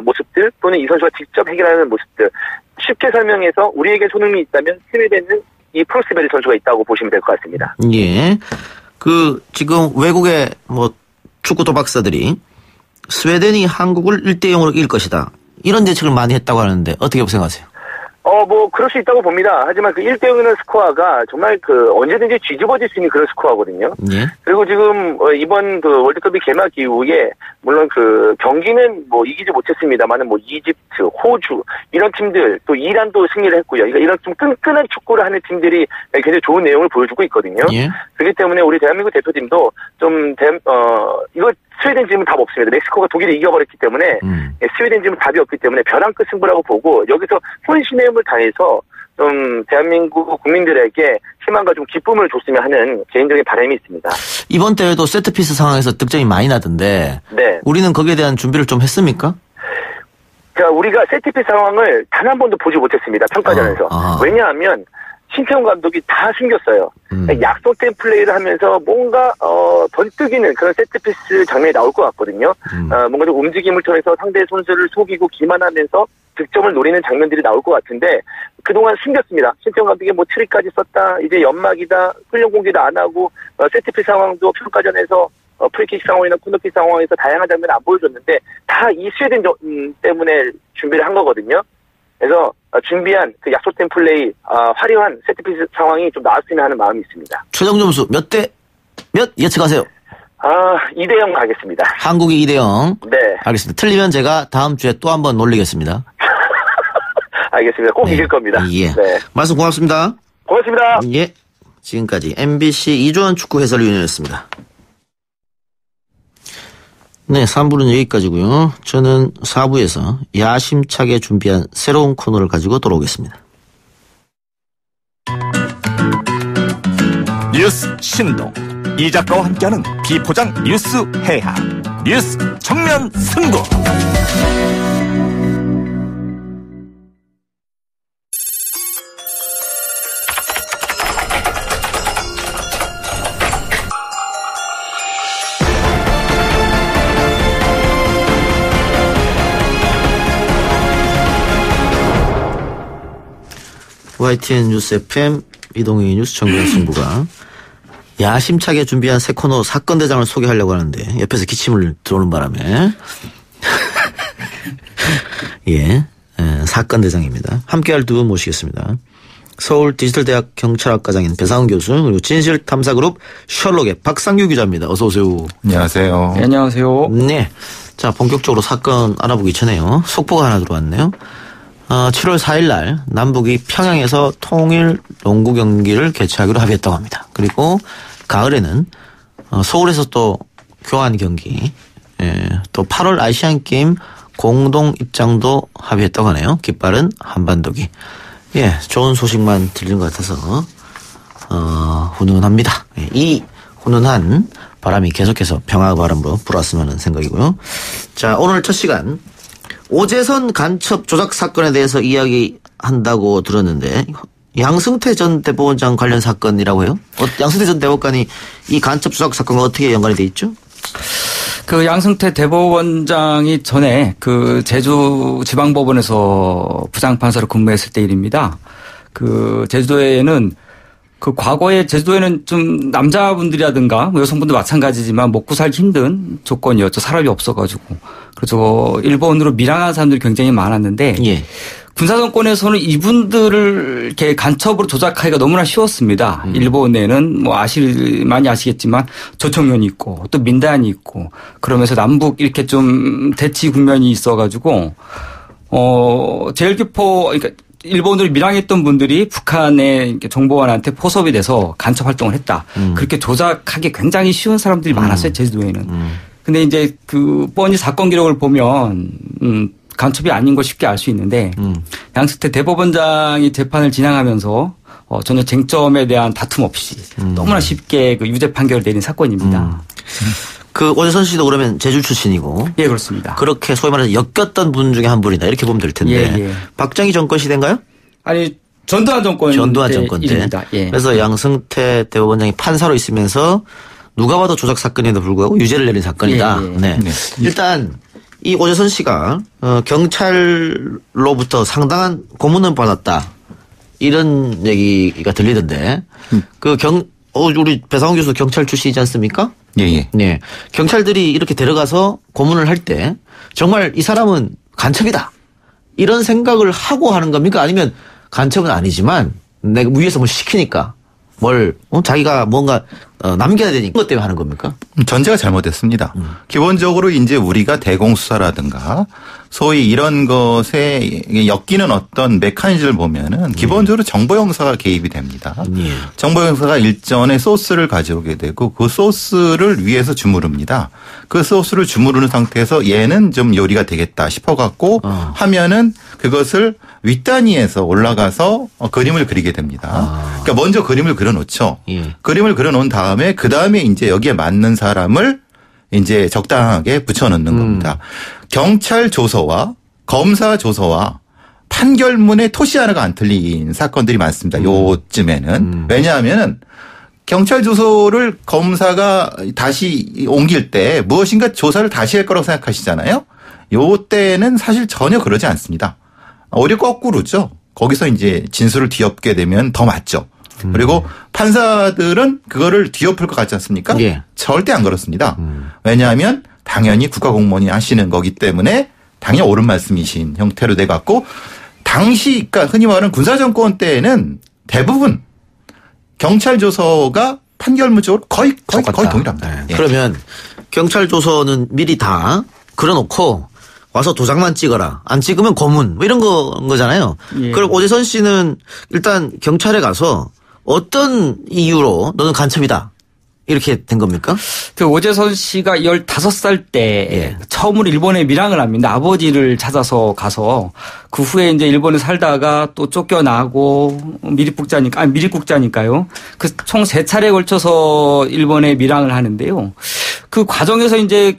[SPEAKER 6] 모습들, 또는 이 선수가 직접 해결하는 모습들. 쉽게 설명해서 우리에게 손흥민이 있다면 스웨덴은 이 프로스베리 선수가 있다고 보시면 될 것 같습니다.
[SPEAKER 2] 예. 지금 외국의 축구 도박사들이 스웨덴이 한국을 1대0으로 이길 것이다, 이런 예측을 많이 했다고 하는데 어떻게 생각하세요?
[SPEAKER 6] 그럴 수 있다고 봅니다. 하지만 1대0이라는 스코어가 정말 언제든지 뒤집어질 수 있는 그런 스코어거든요.
[SPEAKER 2] 예.
[SPEAKER 6] 그리고 지금 이번 월드컵이 개막 이후에 물론 경기는 이기지 못했습니다만은 이집트, 호주 이런 팀들, 또 이란도 승리를 했고요. 이런 좀 끈끈한 축구를 하는 팀들이 굉장히 좋은 내용을 보여주고 있거든요.
[SPEAKER 2] 예.
[SPEAKER 6] 그렇기 때문에 우리 대한민국 대표팀도 이거 스웨덴 팀은 답 없습니다. 멕시코가 독일을 이겨버렸기 때문에 스웨덴 팀은 답이 없기 때문에 벼랑 끝 승부라고 보고, 여기서 혼신의 힘을 다해서 좀 대한민국 국민들에게 희망과 좀 기쁨을 줬으면 하는 개인적인 바람이 있습니다. 이번
[SPEAKER 2] 대회도 세트피스 상황에서 득점이 많이 나던데,
[SPEAKER 6] 네.
[SPEAKER 2] 우리는 거기에 대한 준비를 좀 했습니까?
[SPEAKER 6] 우리가 세트피스 상황을 단 한 번도 보지 못했습니다. 평가전에서. 왜냐하면 신태용 감독이 다 숨겼어요. 약속된 플레이를 하면서 뭔가 번뜩이는 그런 세트피스 장면이 나올 것 같거든요. 뭔가 좀 움직임을 통해서 상대 선수를 속이고 기만하면서 득점을 노리는 장면들이 나올 것 같은데, 그동안 숨겼습니다. 신태용 감독이 트릭까지 썼다, 이제 연막이다, 훈련 공개도 안 하고, 세트피스 상황도 평가전에서 프리킥 상황이나 코너킥 상황에서 다양한 장면을 안 보여줬는데, 다 이 스웨덴 때문에 준비를 한 거거든요. 그래서 준비한 약속된 플레이, 화려한 세트피스 상황이 좀 나왔으면 하는 마음이 있습니다.
[SPEAKER 2] 최종 점수 몇 예측하세요?
[SPEAKER 6] 2대0 가겠습니다.
[SPEAKER 2] 한국이 2대0.
[SPEAKER 6] 네.
[SPEAKER 2] 알겠습니다. 틀리면 제가 다음 주에 또 한번 놀리겠습니다.
[SPEAKER 6] 알겠습니다. 꼭 이길 겁니다.
[SPEAKER 2] 예.
[SPEAKER 6] 네.
[SPEAKER 2] 말씀 고맙습니다.
[SPEAKER 6] 고맙습니다.
[SPEAKER 2] 예. 지금까지 MBC 이주원 축구 해설위원이었습니다. 네, 3부는 여기까지고요. 저는 4부에서 야심차게 준비한 새로운 코너를 가지고 돌아오겠습니다.
[SPEAKER 7] 뉴스 신동, 이 작가와 함께하는 비포장 뉴스 해학, 뉴스 정면 승부.
[SPEAKER 2] YTN 뉴스 FM 이동희 뉴스 정면 승부가 야심차게 준비한 새 코너 사건 대장을 소개하려고 하는데 옆에서 기침을 들어오는 바람에 사건 대장입니다. 함께할 두 분 모시겠습니다. 서울 디지털대학 경찰학과장인 배상훈 교수 그리고 진실탐사그룹 셜록의 박상규 기자입니다. 어서 오세요.
[SPEAKER 8] 안녕하세요.
[SPEAKER 9] 네, 안녕하세요.
[SPEAKER 2] 네. 자, 본격적으로 사건 알아보기 전에요. 속보가 하나 들어왔네요. 7월 4일 날 남북이 평양에서 통일 농구 경기를 개최하기로 합의했다고 합니다. 그리고 가을에는 서울에서 또 교환 경기, 또 8월 아시안 게임 공동 입장도 합의했다고 하네요. 깃발은 한반도기. 예, 좋은 소식만 들린 것 같아서 훈훈합니다. 이 훈훈한 바람이 계속해서 평화 바람으로 불어왔으면 하는 생각이고요. 자, 오늘 첫 시간 오재선 간첩 조작 사건에 대해서 이야기한다고 들었는데 양승태 전 대법원장 관련 사건이라고 해요? 양승태 전 대법관이 이 간첩 조작 사건과 어떻게 연관이 돼 있죠?
[SPEAKER 9] 그 양승태 대법원장이 전에 그 제주지방법원에서 부장판사로 근무했을 때 일입니다. 그 제주도에는 그 과거에 제주도에는 좀 남자분들이라든가 뭐 여성분들 마찬가지지만 먹고 살기 힘든 조건이었죠. 사람이 없어가지고. 그래서 일본으로 밀항한 사람들이 굉장히 많았는데
[SPEAKER 2] 예.
[SPEAKER 9] 군사정권에서는 이분들을 이렇게 간첩으로 조작하기가 너무나 쉬웠습니다. 일본에는 뭐 많이 아시겠지만 조청년이 있고 또 민단이 있고 그러면서 남북 이렇게 좀 대치 국면이 있어가지고 제일교포 그러니까 일본으로 밀항했던 분들이 북한의 정보원한테 포섭이 돼서 간첩 활동을 했다. 그렇게 조작하기 굉장히 쉬운 사람들이 많았어요. 제주도에는. 근데 이제 그 뻔히 사건 기록을 보면 간첩이 아닌 걸 쉽게 알 수 있는데 양승태 대법원장이 재판을 진행하면서 전혀 쟁점에 대한 다툼 없이 너무나 쉽게 그 유죄 판결을 내린 사건입니다.
[SPEAKER 2] 그 오재선 씨도 그러면 제주 출신이고.
[SPEAKER 9] 예, 그렇습니다.
[SPEAKER 2] 그렇게 소위 말해서 엮였던 분 중에 한 분이다. 이렇게 보면 될 텐데.
[SPEAKER 9] 예.
[SPEAKER 2] 박정희 정권 시대인가요?
[SPEAKER 9] 아니, 전두환 정권
[SPEAKER 2] 때.
[SPEAKER 9] 예.
[SPEAKER 2] 그래서 양승태 대법원장이 판사로 있으면서 누가 봐도 조작 사건에도 불구하고 유죄를 내린 사건이다.
[SPEAKER 9] 예.
[SPEAKER 2] 네. 일단 이 오재선 씨가 경찰로부터 상당한 고문을 받았다. 이런 얘기가 들리던데. 우리 배상훈 교수 경찰 출신이지 않습니까?
[SPEAKER 8] 예.
[SPEAKER 2] 네. 경찰들이 이렇게 데려가서 고문을 할 때 정말 이 사람은 간첩이다. 이런 생각을 하고 하는 겁니까? 아니면 간첩은 아니지만 내가 위에서 뭐 시키니까 자기가 뭔가 남겨야 되니까 그것 때문에 하는 겁니까?
[SPEAKER 8] 전제가 잘못됐습니다. 기본적으로 이제 우리가 대공수사라든가 소위 이런 것에 엮이는 어떤 메커니즘을 보면은 기본적으로 정보 형사가 개입이 됩니다. 정보 형사가 일전에 소스를 가져오게 되고 그 소스를 위에서 주무릅니다. 그 소스를 주무르는 상태에서 얘는 좀 요리가 되겠다 싶어갖고 하면은 그것을 윗단위에서 올라가서 그림을 그리게 됩니다. 그러니까 먼저 그림을 그려놓죠. 그림을 그려놓은 다음에 그 다음에 이제 여기에 맞는 사람을 이제 적당하게 붙여넣는 겁니다. 경찰 조서와 검사 조서와 판결문의 토시 하나가 안 틀린 사건들이 많습니다. 요쯤에는. 왜냐하면 경찰 조서를 검사가 다시 옮길 때 무엇인가 조사를 다시 할 거라고 생각하시잖아요. 요때는 사실 전혀 그러지 않습니다. 오히려 거꾸로죠. 거기서 이제 진술을 뒤엎게 되면 더 맞죠. 그리고 판사들은 그거를 뒤엎을 것 같지 않습니까?
[SPEAKER 2] 예.
[SPEAKER 8] 절대 안 그렇습니다. 왜냐하면 당연히 국가공무원이 하시는 거기 때문에 당연히 옳은 말씀이신 형태로 돼갖고 당시 그러니까 흔히 말하는 군사정권 때에는 대부분 경찰 조서가 판결문 쪽으로 거의 동일합니다.
[SPEAKER 2] 네.
[SPEAKER 8] 예.
[SPEAKER 2] 그러면 경찰 조서는 미리 다 그려놓고 와서 도장만 찍어라. 안 찍으면 고문. 뭐 이런 거잖아요.
[SPEAKER 9] 예.
[SPEAKER 2] 그럼 오재선 씨는 일단 경찰에 가서 어떤 이유로 너는 간첩이다. 이렇게 된 겁니까?
[SPEAKER 9] 그 오재선 씨가 15살 때 처음으로 일본에 밀항을 합니다. 아버지를 찾아서 가서 그 후에 이제 일본에 살다가 또 쫓겨나고 미립국자니까요. 그 총 3차례에 걸쳐서 일본에 밀항을 하는데요. 그 과정에서 이제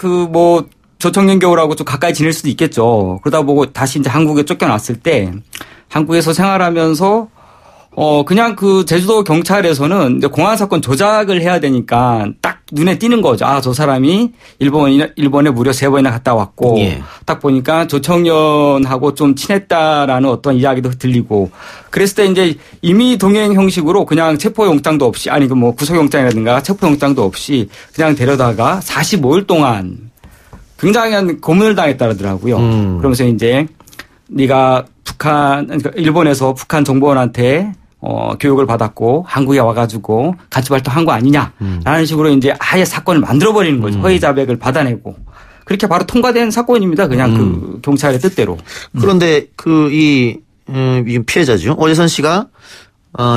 [SPEAKER 9] 조청년겨울하고 좀 가까이 지낼 수도 있겠죠. 그러다 보고 다시 이제 한국에 쫓겨났을 때 한국에서 생활하면서 그냥 그 제주도 경찰에서는 이제 공안 사건 조작을 해야 되니까 딱 눈에 띄는 거죠. 아, 저 사람이 일본에 무려 3번이나 갔다 왔고 딱 보니까 조청년하고 좀 친했다라는 어떤 이야기도 들리고 그랬을 때 이제 임의 동행 형식으로 그냥 체포영장도 없이 구속영장이라든가 체포영장도 없이 그냥 데려다가 45일 동안 굉장한 고문을 당했다 그러더라고요. 그러면서 이제 네가 일본에서 북한 정보원한테 교육을 받았고 한국에 와가지고 같이 활동한 거 아니냐라는 식으로 이제 아예 사건을 만들어버리는 거죠. 허위 자백을 받아내고. 그렇게 바로 통과된 사건입니다. 그냥 그 경찰의 뜻대로.
[SPEAKER 2] 그런데 이 피해자죠. 오재선 씨가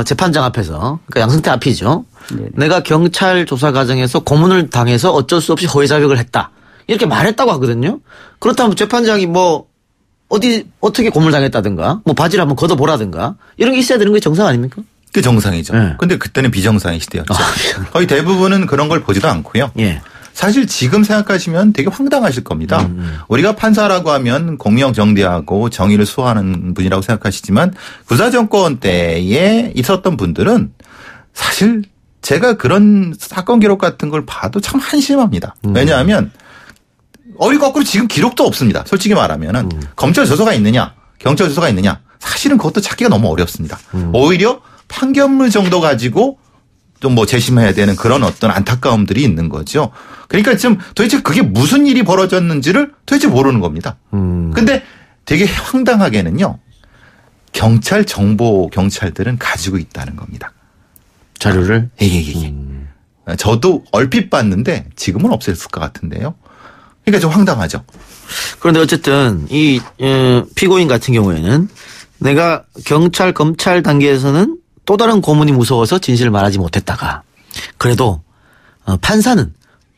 [SPEAKER 2] 재판장 앞에서, 그러니까 양승태 앞이죠.
[SPEAKER 9] 네네.
[SPEAKER 2] 내가 경찰 조사 과정에서 고문을 당해서 어쩔 수 없이 허위 자백을 했다. 이렇게 말했다고 하거든요. 그렇다면 재판장이 어떻게 고문을 당했다든가, 바지를 한번 걷어보라든가, 이런 게 있어야 되는 게 정상 아닙니까?
[SPEAKER 8] 그게 정상이죠.
[SPEAKER 2] 네.
[SPEAKER 8] 근데 그때는 비정상의 시대였죠. 거의 대부분은 그런 걸 보지도 않고요.
[SPEAKER 2] 예.
[SPEAKER 8] 사실 지금 생각하시면 되게 황당하실 겁니다. 우리가 판사라고 하면 공명정대하고 정의를 수호하는 분이라고 생각하시지만 구사정권 때에 있었던 분들은 사실 제가 그런 사건 기록 같은 걸 봐도 참 한심합니다. 왜냐하면 거꾸로 지금 기록도 없습니다. 솔직히 말하면은 검찰 조서가 있느냐, 경찰 조서가 있느냐, 사실은 그것도 찾기가 너무 어렵습니다. 오히려 판결문 정도 가지고 좀 재심해야 되는 그런 어떤 안타까움들이 있는 거죠. 그러니까 지금 도대체 그게 무슨 일이 벌어졌는지를 도대체 모르는 겁니다. 근데 되게 황당하게는요, 경찰 정보 경찰들은 가지고 있다는 겁니다.
[SPEAKER 2] 자료를?
[SPEAKER 8] 예. 저도 얼핏 봤는데 지금은 없었을 것 같은데요. 그러니까 좀 황당하죠.
[SPEAKER 2] 그런데 어쨌든 이 피고인 같은 경우에는 내가 경찰, 검찰 단계에서는 또 다른 고문이 무서워서 진실을 말하지 못했다가 그래도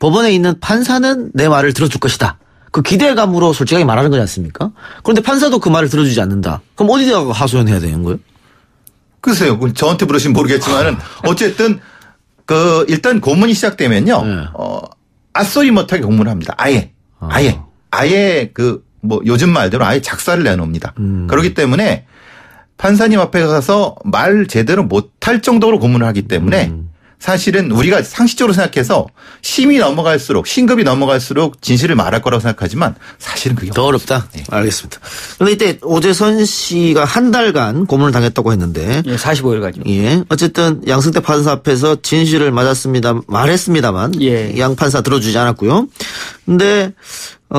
[SPEAKER 2] 법원에 있는 판사는 내 말을 들어줄 것이다. 그 기대감으로 솔직하게 말하는 거지 않습니까? 그런데 판사도 그 말을 들어주지 않는다. 그럼 어디다가 하소연해야 되는 거예요? 글쎄요.
[SPEAKER 8] 저한테 물으시면 모르겠지만은 어쨌든 일단 고문이 시작되면요.
[SPEAKER 2] 네.
[SPEAKER 8] 앗소리 못하게 고문을 합니다. 아예 요즘 말대로 아예 작사를 내놓습니다. 그렇기 때문에 판사님 앞에 가서 말 제대로 못할 정도로 고문을 하기 때문에 사실은 우리가 상식적으로 생각해서 심이 넘어갈수록, 신급이 넘어갈수록 진실을 말할 거라고 생각하지만 사실은 그게
[SPEAKER 2] 더 어렵다.
[SPEAKER 8] 네.
[SPEAKER 2] 알겠습니다. 그런데 이때 오재선 씨가 한 달간 고문을 당했다고 했는데,
[SPEAKER 9] 예, 45일까지요.
[SPEAKER 2] 예, 어쨌든 양승태 판사 앞에서 진실을 말했습니다만,
[SPEAKER 9] 예,
[SPEAKER 2] 양 판사 들어주지 않았고요. 근데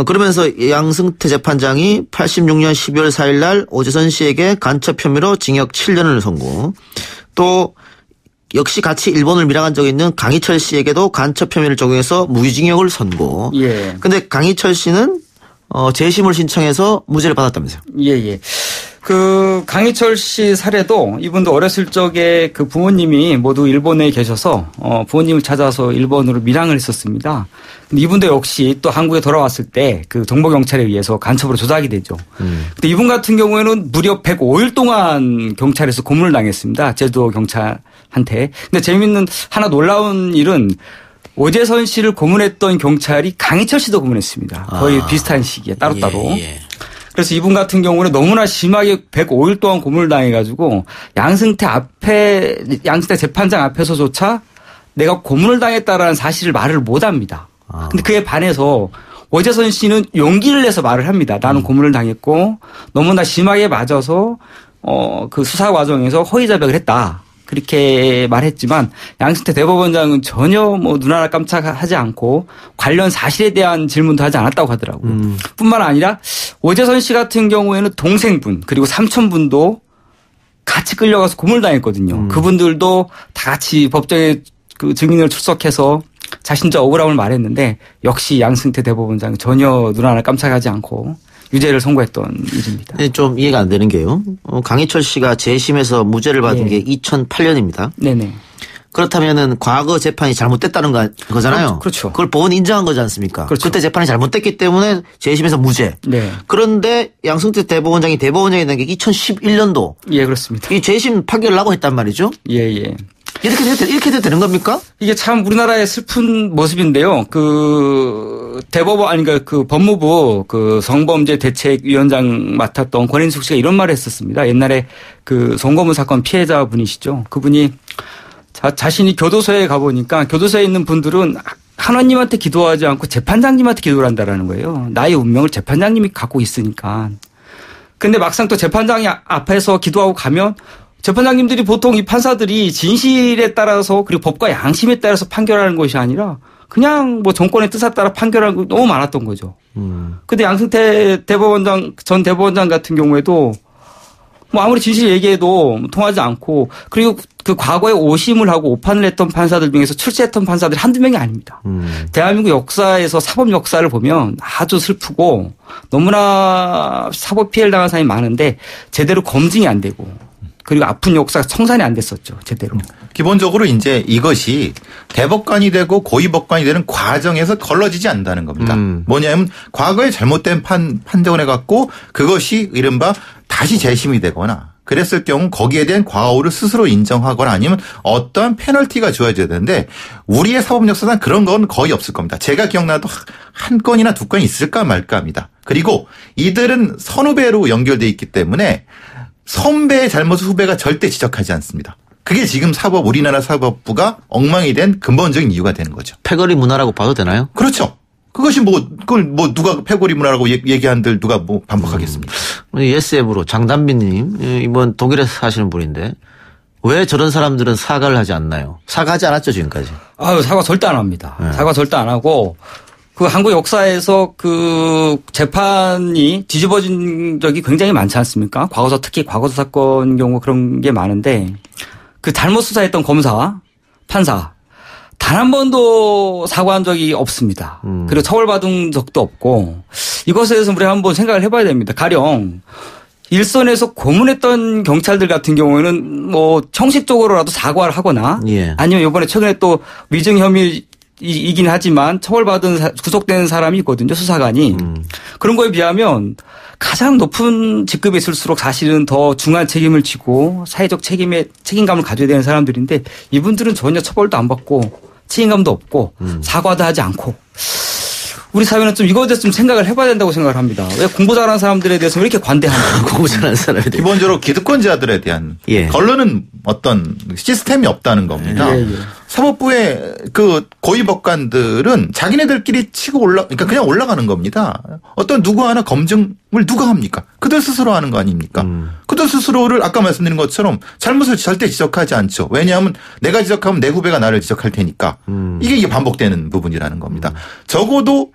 [SPEAKER 2] 그러면서 양승태 재판장이 86년 12월 4일 날 오재선 씨에게 간첩 혐의로 징역 7년을 선고, 또 역시 같이 일본을 밀항한 적이 있는 강희철 씨에게도 간첩 혐의를 적용해서 무기징역을 선고.
[SPEAKER 9] 예.
[SPEAKER 2] 근데 강희철 씨는 재심을 신청해서 무죄를 받았다면서요?
[SPEAKER 9] 예. 그 강희철 씨 사례도 이분도 어렸을 적에 그 부모님이 모두 일본에 계셔서 부모님을 찾아서 일본으로 밀항을 했었습니다. 근데 이분도 역시 또 한국에 돌아왔을 때 그 정보 경찰에 의해서 간첩으로 조작이 되죠. 근데 이분 같은 경우에는 무려 105일 동안 경찰에서 고문을 당했습니다. 제주도 경찰한테. 근데 재미있는 하나 놀라운 일은 오재선 씨를 고문했던 경찰이 강희철 씨도 고문했습니다. 거의 비슷한 시기에 따로따로.
[SPEAKER 2] 예.
[SPEAKER 9] 그래서 이분 같은 경우는 너무나 심하게 105일 동안 고문을 당해가지고 양승태 재판장 앞에서조차 내가 고문을 당했다라는 사실을 말을 못합니다. 근데 그에 반해서 오재선 씨는 용기를 내서 말을 합니다. 나는 고문을 당했고 너무나 심하게 맞아서 그 수사 과정에서 허위 자백을 했다. 그렇게 말했지만 양승태 대법원장은 전혀 눈 하나 깜짝하지 않고 관련 사실에 대한 질문도 하지 않았다고 하더라고요. 뿐만 아니라 오재선 씨 같은 경우에는 동생분 그리고 삼촌분도 같이 끌려가서 고문을 당했거든요. 그분들도 다 같이 법정에 그 증인을 출석해서 자신적 억울함을 말했는데 역시 양승태 대법원장은 전혀 눈 하나 깜짝하지 않고 유죄를 선고했던 일입니다.
[SPEAKER 2] 네, 좀 이해가 안 되는 게요. 강희철 씨가 재심에서 무죄를 받은 게 2008년입니다.
[SPEAKER 9] 네네.
[SPEAKER 2] 그렇다면은 과거 재판이 잘못됐다는 거잖아요.
[SPEAKER 9] 그렇죠.
[SPEAKER 2] 그걸 법원이 인정한 거지 않습니까?
[SPEAKER 9] 그렇죠.
[SPEAKER 2] 그때 재판이 잘못됐기 때문에 재심에서 무죄.
[SPEAKER 9] 네.
[SPEAKER 2] 그런데 양승태 대법원장이 된 게 2011년도.
[SPEAKER 9] 예, 그렇습니다.
[SPEAKER 2] 이 재심 판결을 하고 했단 말이죠.
[SPEAKER 9] 예.
[SPEAKER 2] 이렇게 돼도 되는 겁니까?
[SPEAKER 9] 이게 참 우리나라의 슬픈 모습인데요. 그 법무부 그 성범죄 대책위원장 맡았던 권인숙 씨가 이런 말을 했었습니다. 옛날에 그 성고문 사건 피해자 분이시죠. 그분이 자신이 교도소에 가보니까 교도소에 있는 분들은 하나님한테 기도하지 않고 재판장님한테 기도를 한다라는 거예요. 나의 운명을 재판장님이 갖고 있으니까. 근데 막상 또 재판장이 앞에서 기도하고 가면 재판장님들이 보통 이 판사들이 진실에 따라서 그리고 법과 양심에 따라서 판결하는 것이 아니라 그냥 정권의 뜻에 따라 판결하는 거 너무 많았던 거죠. 근데 양승태 전 대법원장 같은 경우에도 뭐 아무리 진실 얘기해도 통하지 않고 그리고 그 과거에 오심을 하고 오판을 했던 판사들 중에서 출세했던 판사들이 한두 명이 아닙니다. 대한민국 역사에서 사법 역사를 보면 아주 슬프고 너무나 사법 피해를 당한 사람이 많은데 제대로 검증이 안 되고 그리고 아픈 역사가 청산이 안 됐었죠. 제대로.
[SPEAKER 8] 기본적으로 이제 이것이 대법관이 되고 고위법관이 되는 과정에서 걸러지지 않는다는 겁니다. 뭐냐면 과거에 잘못된 판정을 해갖고 그것이 이른바 다시 재심이 되거나 그랬을 경우 거기에 대한 과오를 스스로 인정하거나 아니면 어떠한 페널티가 주어져야 되는데 우리의 사법 역사상 그런 건 거의 없을 겁니다. 제가 기억나도 한 건이나 두 건이 있을까 말까 합니다. 그리고 이들은 선후배로 연결돼 있기 때문에 선배의 잘못을 후배가 절대 지적하지 않습니다. 그게 지금 우리나라 사법부가 엉망이 된 근본적인 이유가 되는 거죠.
[SPEAKER 2] 패거리 문화라고 봐도 되나요?
[SPEAKER 8] 그렇죠. 그것이 그걸 누가 패거리 문화라고 얘기한들 누가 반박하겠습니까?
[SPEAKER 2] 예스앱으로 장단비님, 이번 독일에서 사시는 분인데 왜 저런 사람들은 사과를 하지 않나요? 사과하지 않았죠, 지금까지?
[SPEAKER 9] 사과 절대 안 합니다.
[SPEAKER 2] 네.
[SPEAKER 9] 사과 절대 안 하고 그 한국 역사에서 그 재판이 뒤집어진 적이 굉장히 많지 않습니까? 특히 과거사 사건 경우 그런 게 많은데 그 잘못 수사했던 검사, 판사 단 한 번도 사과한 적이 없습니다. 그리고 처벌받은 적도 없고 이것에 대해서 우리 한번 생각을 해봐야 됩니다. 가령 일선에서 고문했던 경찰들 같은 경우에는 뭐 형식적으로라도 사과를 하거나 아니면 이번에 최근에 또 위증 혐의이긴 하지만 처벌받은 구속된 사람이 있거든요. 수사관이. 그런 거에 비하면 가장 높은 직급에 있을수록 사실은 더 중한 책임을 지고 사회적 책임감을 가져야 되는 사람들인데 이분들은 전혀 처벌도 안 받고 책임감도 없고 사과도 하지 않고 우리 사회는 좀 이거에 대해서 좀 생각을 해봐야 된다고 생각을 합니다. 왜 공부 잘하는 사람들에 대해서 왜 이렇게 관대한가?
[SPEAKER 2] 공부 잘하는 사람에 대해서.
[SPEAKER 8] 기본적으로 기득권자들에 대한 걸러는 어떤 시스템이 없다는 겁니다. 사법부의 그 고위법관들은 자기네들끼리 그러니까 그냥 올라가는 겁니다. 어떤 누구 하나 검증을 누가 합니까? 그들 스스로 하는 거 아닙니까? 그들 스스로를 아까 말씀드린 것처럼 잘못을 절대 지적하지 않죠. 왜냐하면 내가 지적하면 내 후배가 나를 지적할 테니까 이게 반복되는 부분이라는 겁니다. 적어도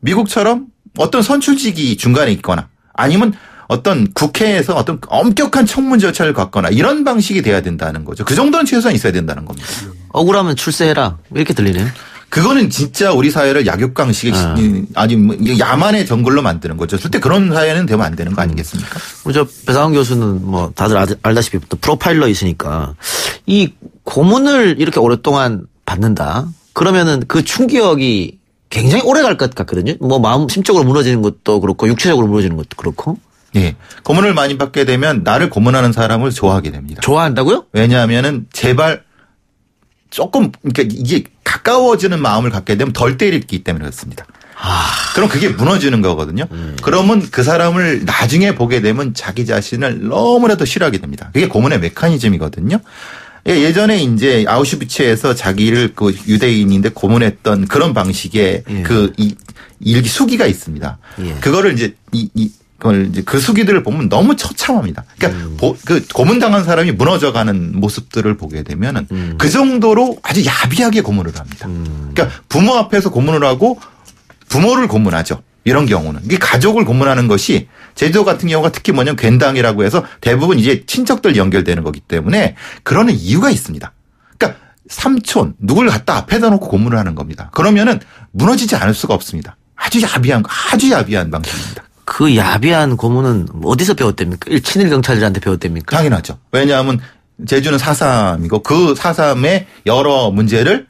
[SPEAKER 8] 미국처럼 어떤 선출직이 중간에 있거나 아니면 어떤 국회에서 어떤 엄격한 청문 절차를 갖거나 이런 방식이 돼야 된다는 거죠. 그 정도는 최소한 있어야 된다는 겁니다.
[SPEAKER 2] 억울하면 출세해라 이렇게 들리네요.
[SPEAKER 8] 그거는 진짜 우리 사회를 약육강식의 아니 야만의 정글로 만드는 거죠. 절대 그런 사회는 되면 안 되는 거 아니겠습니까?
[SPEAKER 2] 저 배상훈 교수는 뭐 다들 알다시피 또 프로파일러 있으니까 이 고문을 이렇게 오랫동안 받는다. 그러면은 그 충격이 굉장히 오래 갈 것 같거든요. 뭐 마음 심적으로 무너지는 것도 그렇고 육체적으로 무너지는 것도 그렇고.
[SPEAKER 8] 예. 고문을 많이 받게 되면 나를 고문하는 사람을 좋아하게 됩니다.
[SPEAKER 2] 좋아한다고요?
[SPEAKER 8] 왜냐하면은 제발 조금 그러니까 이게 가까워지는 마음을 갖게 되면 덜 때리기 때문에 그렇습니다. 그럼 그게 무너지는 거거든요. 그러면 그 사람을 나중에 보게 되면 자기 자신을 너무나도 싫어하게 됩니다. 그게 고문의 메커니즘이거든요. 예전에 이제 아우슈비츠에서 자기를 그 유대인인데 고문했던 그런 방식의 그 일기 수기가 있습니다. 그거를 이제 그 수기들을 보면 너무 처참합니다. 그러니까 그 고문당한 사람이 무너져가는 모습들을 보게 되면은 그 정도로 아주 야비하게 고문을 합니다. 그러니까 부모 앞에서 고문을 하고 부모를 고문하죠. 이런 경우는. 이게 가족을 고문하는 것이 제주도 같은 경우가 특히 뭐냐면 괜당이라고 해서 대부분 이제 친척들 연결되는 거기 때문에 그러는 이유가 있습니다. 그러니까 삼촌 누굴 갖다 앞에다 놓고 고문을 하는 겁니다. 그러면은 무너지지 않을 수가 없습니다. 아주 야비한 방식입니다.
[SPEAKER 2] 그 야비한 고문은 어디서 배웠답니까? 친일 경찰들한테 배웠답니까?
[SPEAKER 8] 당연하죠. 왜냐하면 제주는 4.3이고 그 4.3의 여러 문제를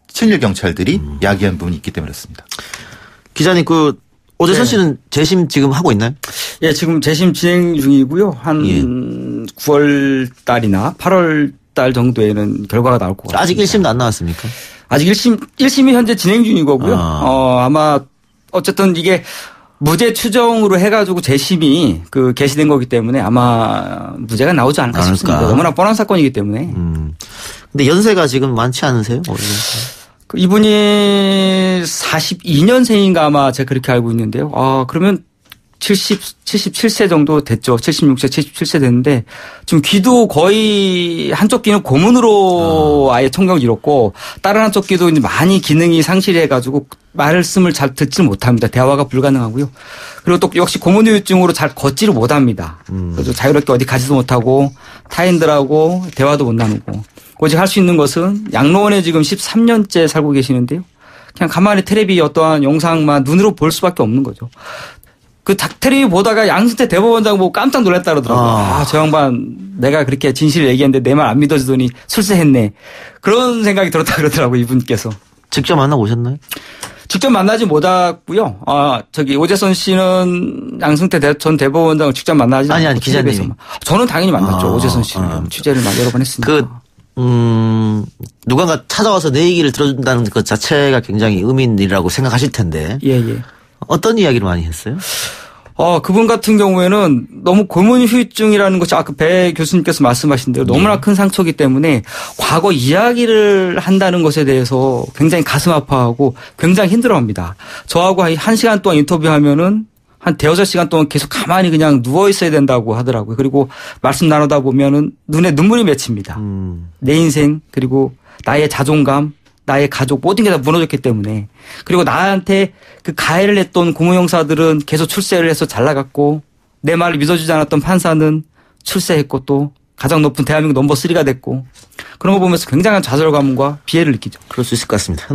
[SPEAKER 8] 친일 경찰들이 야기한 부분이 있기 때문에 그렇습니다.
[SPEAKER 2] 기자님 오재선 씨는 재심 지금 하고 있나요?
[SPEAKER 9] 예, 지금 재심 진행 중이고요. 한 9월 달이나 8월 달 정도에는 결과가 나올 것 같습니다.
[SPEAKER 2] 아직 1심도 안 나왔습니까?
[SPEAKER 9] 아직 1심이 현재 진행 중이고요. 아마 어쨌든 이게 무죄 추정으로 해가지고 재심이 개시된 거기 때문에 아마 무죄가 나오지 않을까 싶습니다. 너무나 뻔한 사건이기 때문에.
[SPEAKER 2] 근데 연세가 지금 많지 않으세요?
[SPEAKER 9] 이분이 42년생인가 아마 제가 그렇게 알고 있는데요. 그러면 77세 정도 됐죠. 76세, 77세 됐는데 지금 귀도 거의 한쪽 귀는 고문으로 아예 청력을 잃었고 다른 한쪽 귀도 이제 많이 기능이 상실해가지고 말씀을 잘 듣지 못합니다. 대화가 불가능하고요. 그리고 또 역시 고문후유증으로 잘 걷지를 못합니다. 그래서 자유롭게 어디 가지도 못하고 타인들하고 대화도 못 나누고 오직 할 수 있는 것은 양로원에 지금 13년째 살고 계시는데요. 그냥 가만히 텔레비 어떠한 영상만 눈으로 볼 수밖에 없는 거죠. 그 텔레비 보다가 양승태 대법원장 보고 깜짝 놀랐다 그러더라고요. 저 양반 내가 그렇게 진실을 얘기했는데 내 말 안 믿어주더니 출세했네. 그런 생각이 들었다 그러더라고요. 이분께서.
[SPEAKER 2] 직접 만나보셨나요?
[SPEAKER 9] 직접 만나지 못했고요. 오재선 씨는 양승태 전 대법원장을 직접 만나지
[SPEAKER 2] 아니 기자님이.
[SPEAKER 9] 저는 당연히 만났죠. 오재선 씨는 취재를 여러 번 했으니까.
[SPEAKER 2] 누군가 찾아와서 내 얘기를 들어준다는 것 자체가 굉장히 의미 있는 일이라고 생각하실 텐데.
[SPEAKER 9] 예.
[SPEAKER 2] 어떤 이야기를 많이 했어요?
[SPEAKER 9] 그분 같은 경우에는 너무 고문후유증이라는 것이 아까 배 교수님께서 말씀하신 대로 너무나 큰 상처이기 때문에 과거 이야기를 한다는 것에 대해서 굉장히 가슴 아파하고 굉장히 힘들어합니다. 저하고 1시간 동안 인터뷰하면은 한 대여섯 시간 동안 계속 가만히 그냥 누워 있어야 된다고 하더라고요. 그리고 말씀 나누다 보면은 눈에 눈물이 맺힙니다. 내 인생 그리고 나의 자존감, 나의 가족 모든 게 다 무너졌기 때문에 그리고 나한테 그 가해를 했던 고문 형사들은 계속 출세를 해서 잘 나갔고 내 말을 믿어주지 않았던 판사는 출세했고 또 가장 높은 대한민국 넘버 3가 됐고 그런 거 보면서 굉장한 좌절감과 비애를 느끼죠.
[SPEAKER 2] 그럴 수 있을 것 같습니다.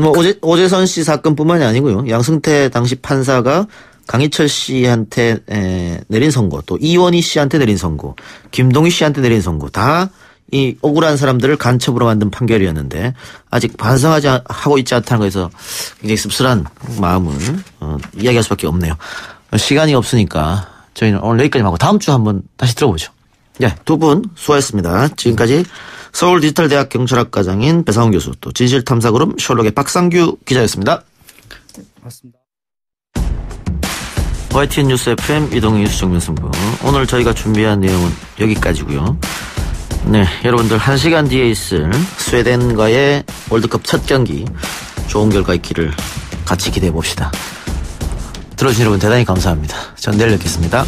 [SPEAKER 2] 오재선 씨 사건뿐만이 아니고요. 양승태 당시 판사가 강희철 씨한테 내린 선고, 또 이원희 씨한테 내린 선고, 김동희 씨한테 내린 선고 다 이 억울한 사람들을 간첩으로 만든 판결이었는데 아직 반성하고 있지 않다는 것에서 굉장히 씁쓸한 마음을 이야기할 수밖에 없네요. 시간이 없으니까 저희는 오늘 여기까지 하고 다음 주 한번 다시 들어보죠. 네, 두 분 수고하셨습니다. 지금까지 서울디지털대학 경찰학과장인 배상훈 교수, 또 진실탐사그룹 셜록의 박상규 기자였습니다.
[SPEAKER 9] 고맙습니다.
[SPEAKER 2] YTN 뉴스 FM 이동희 뉴스 정면승부. 오늘 저희가 준비한 내용은 여기까지고요. 네, 여러분들 1시간 뒤에 있을 스웨덴과의 월드컵 첫 경기 좋은 결과 있기를 같이 기대해 봅시다. 들어주신 여러분 대단히 감사합니다. 전 내일 뵙겠습니다.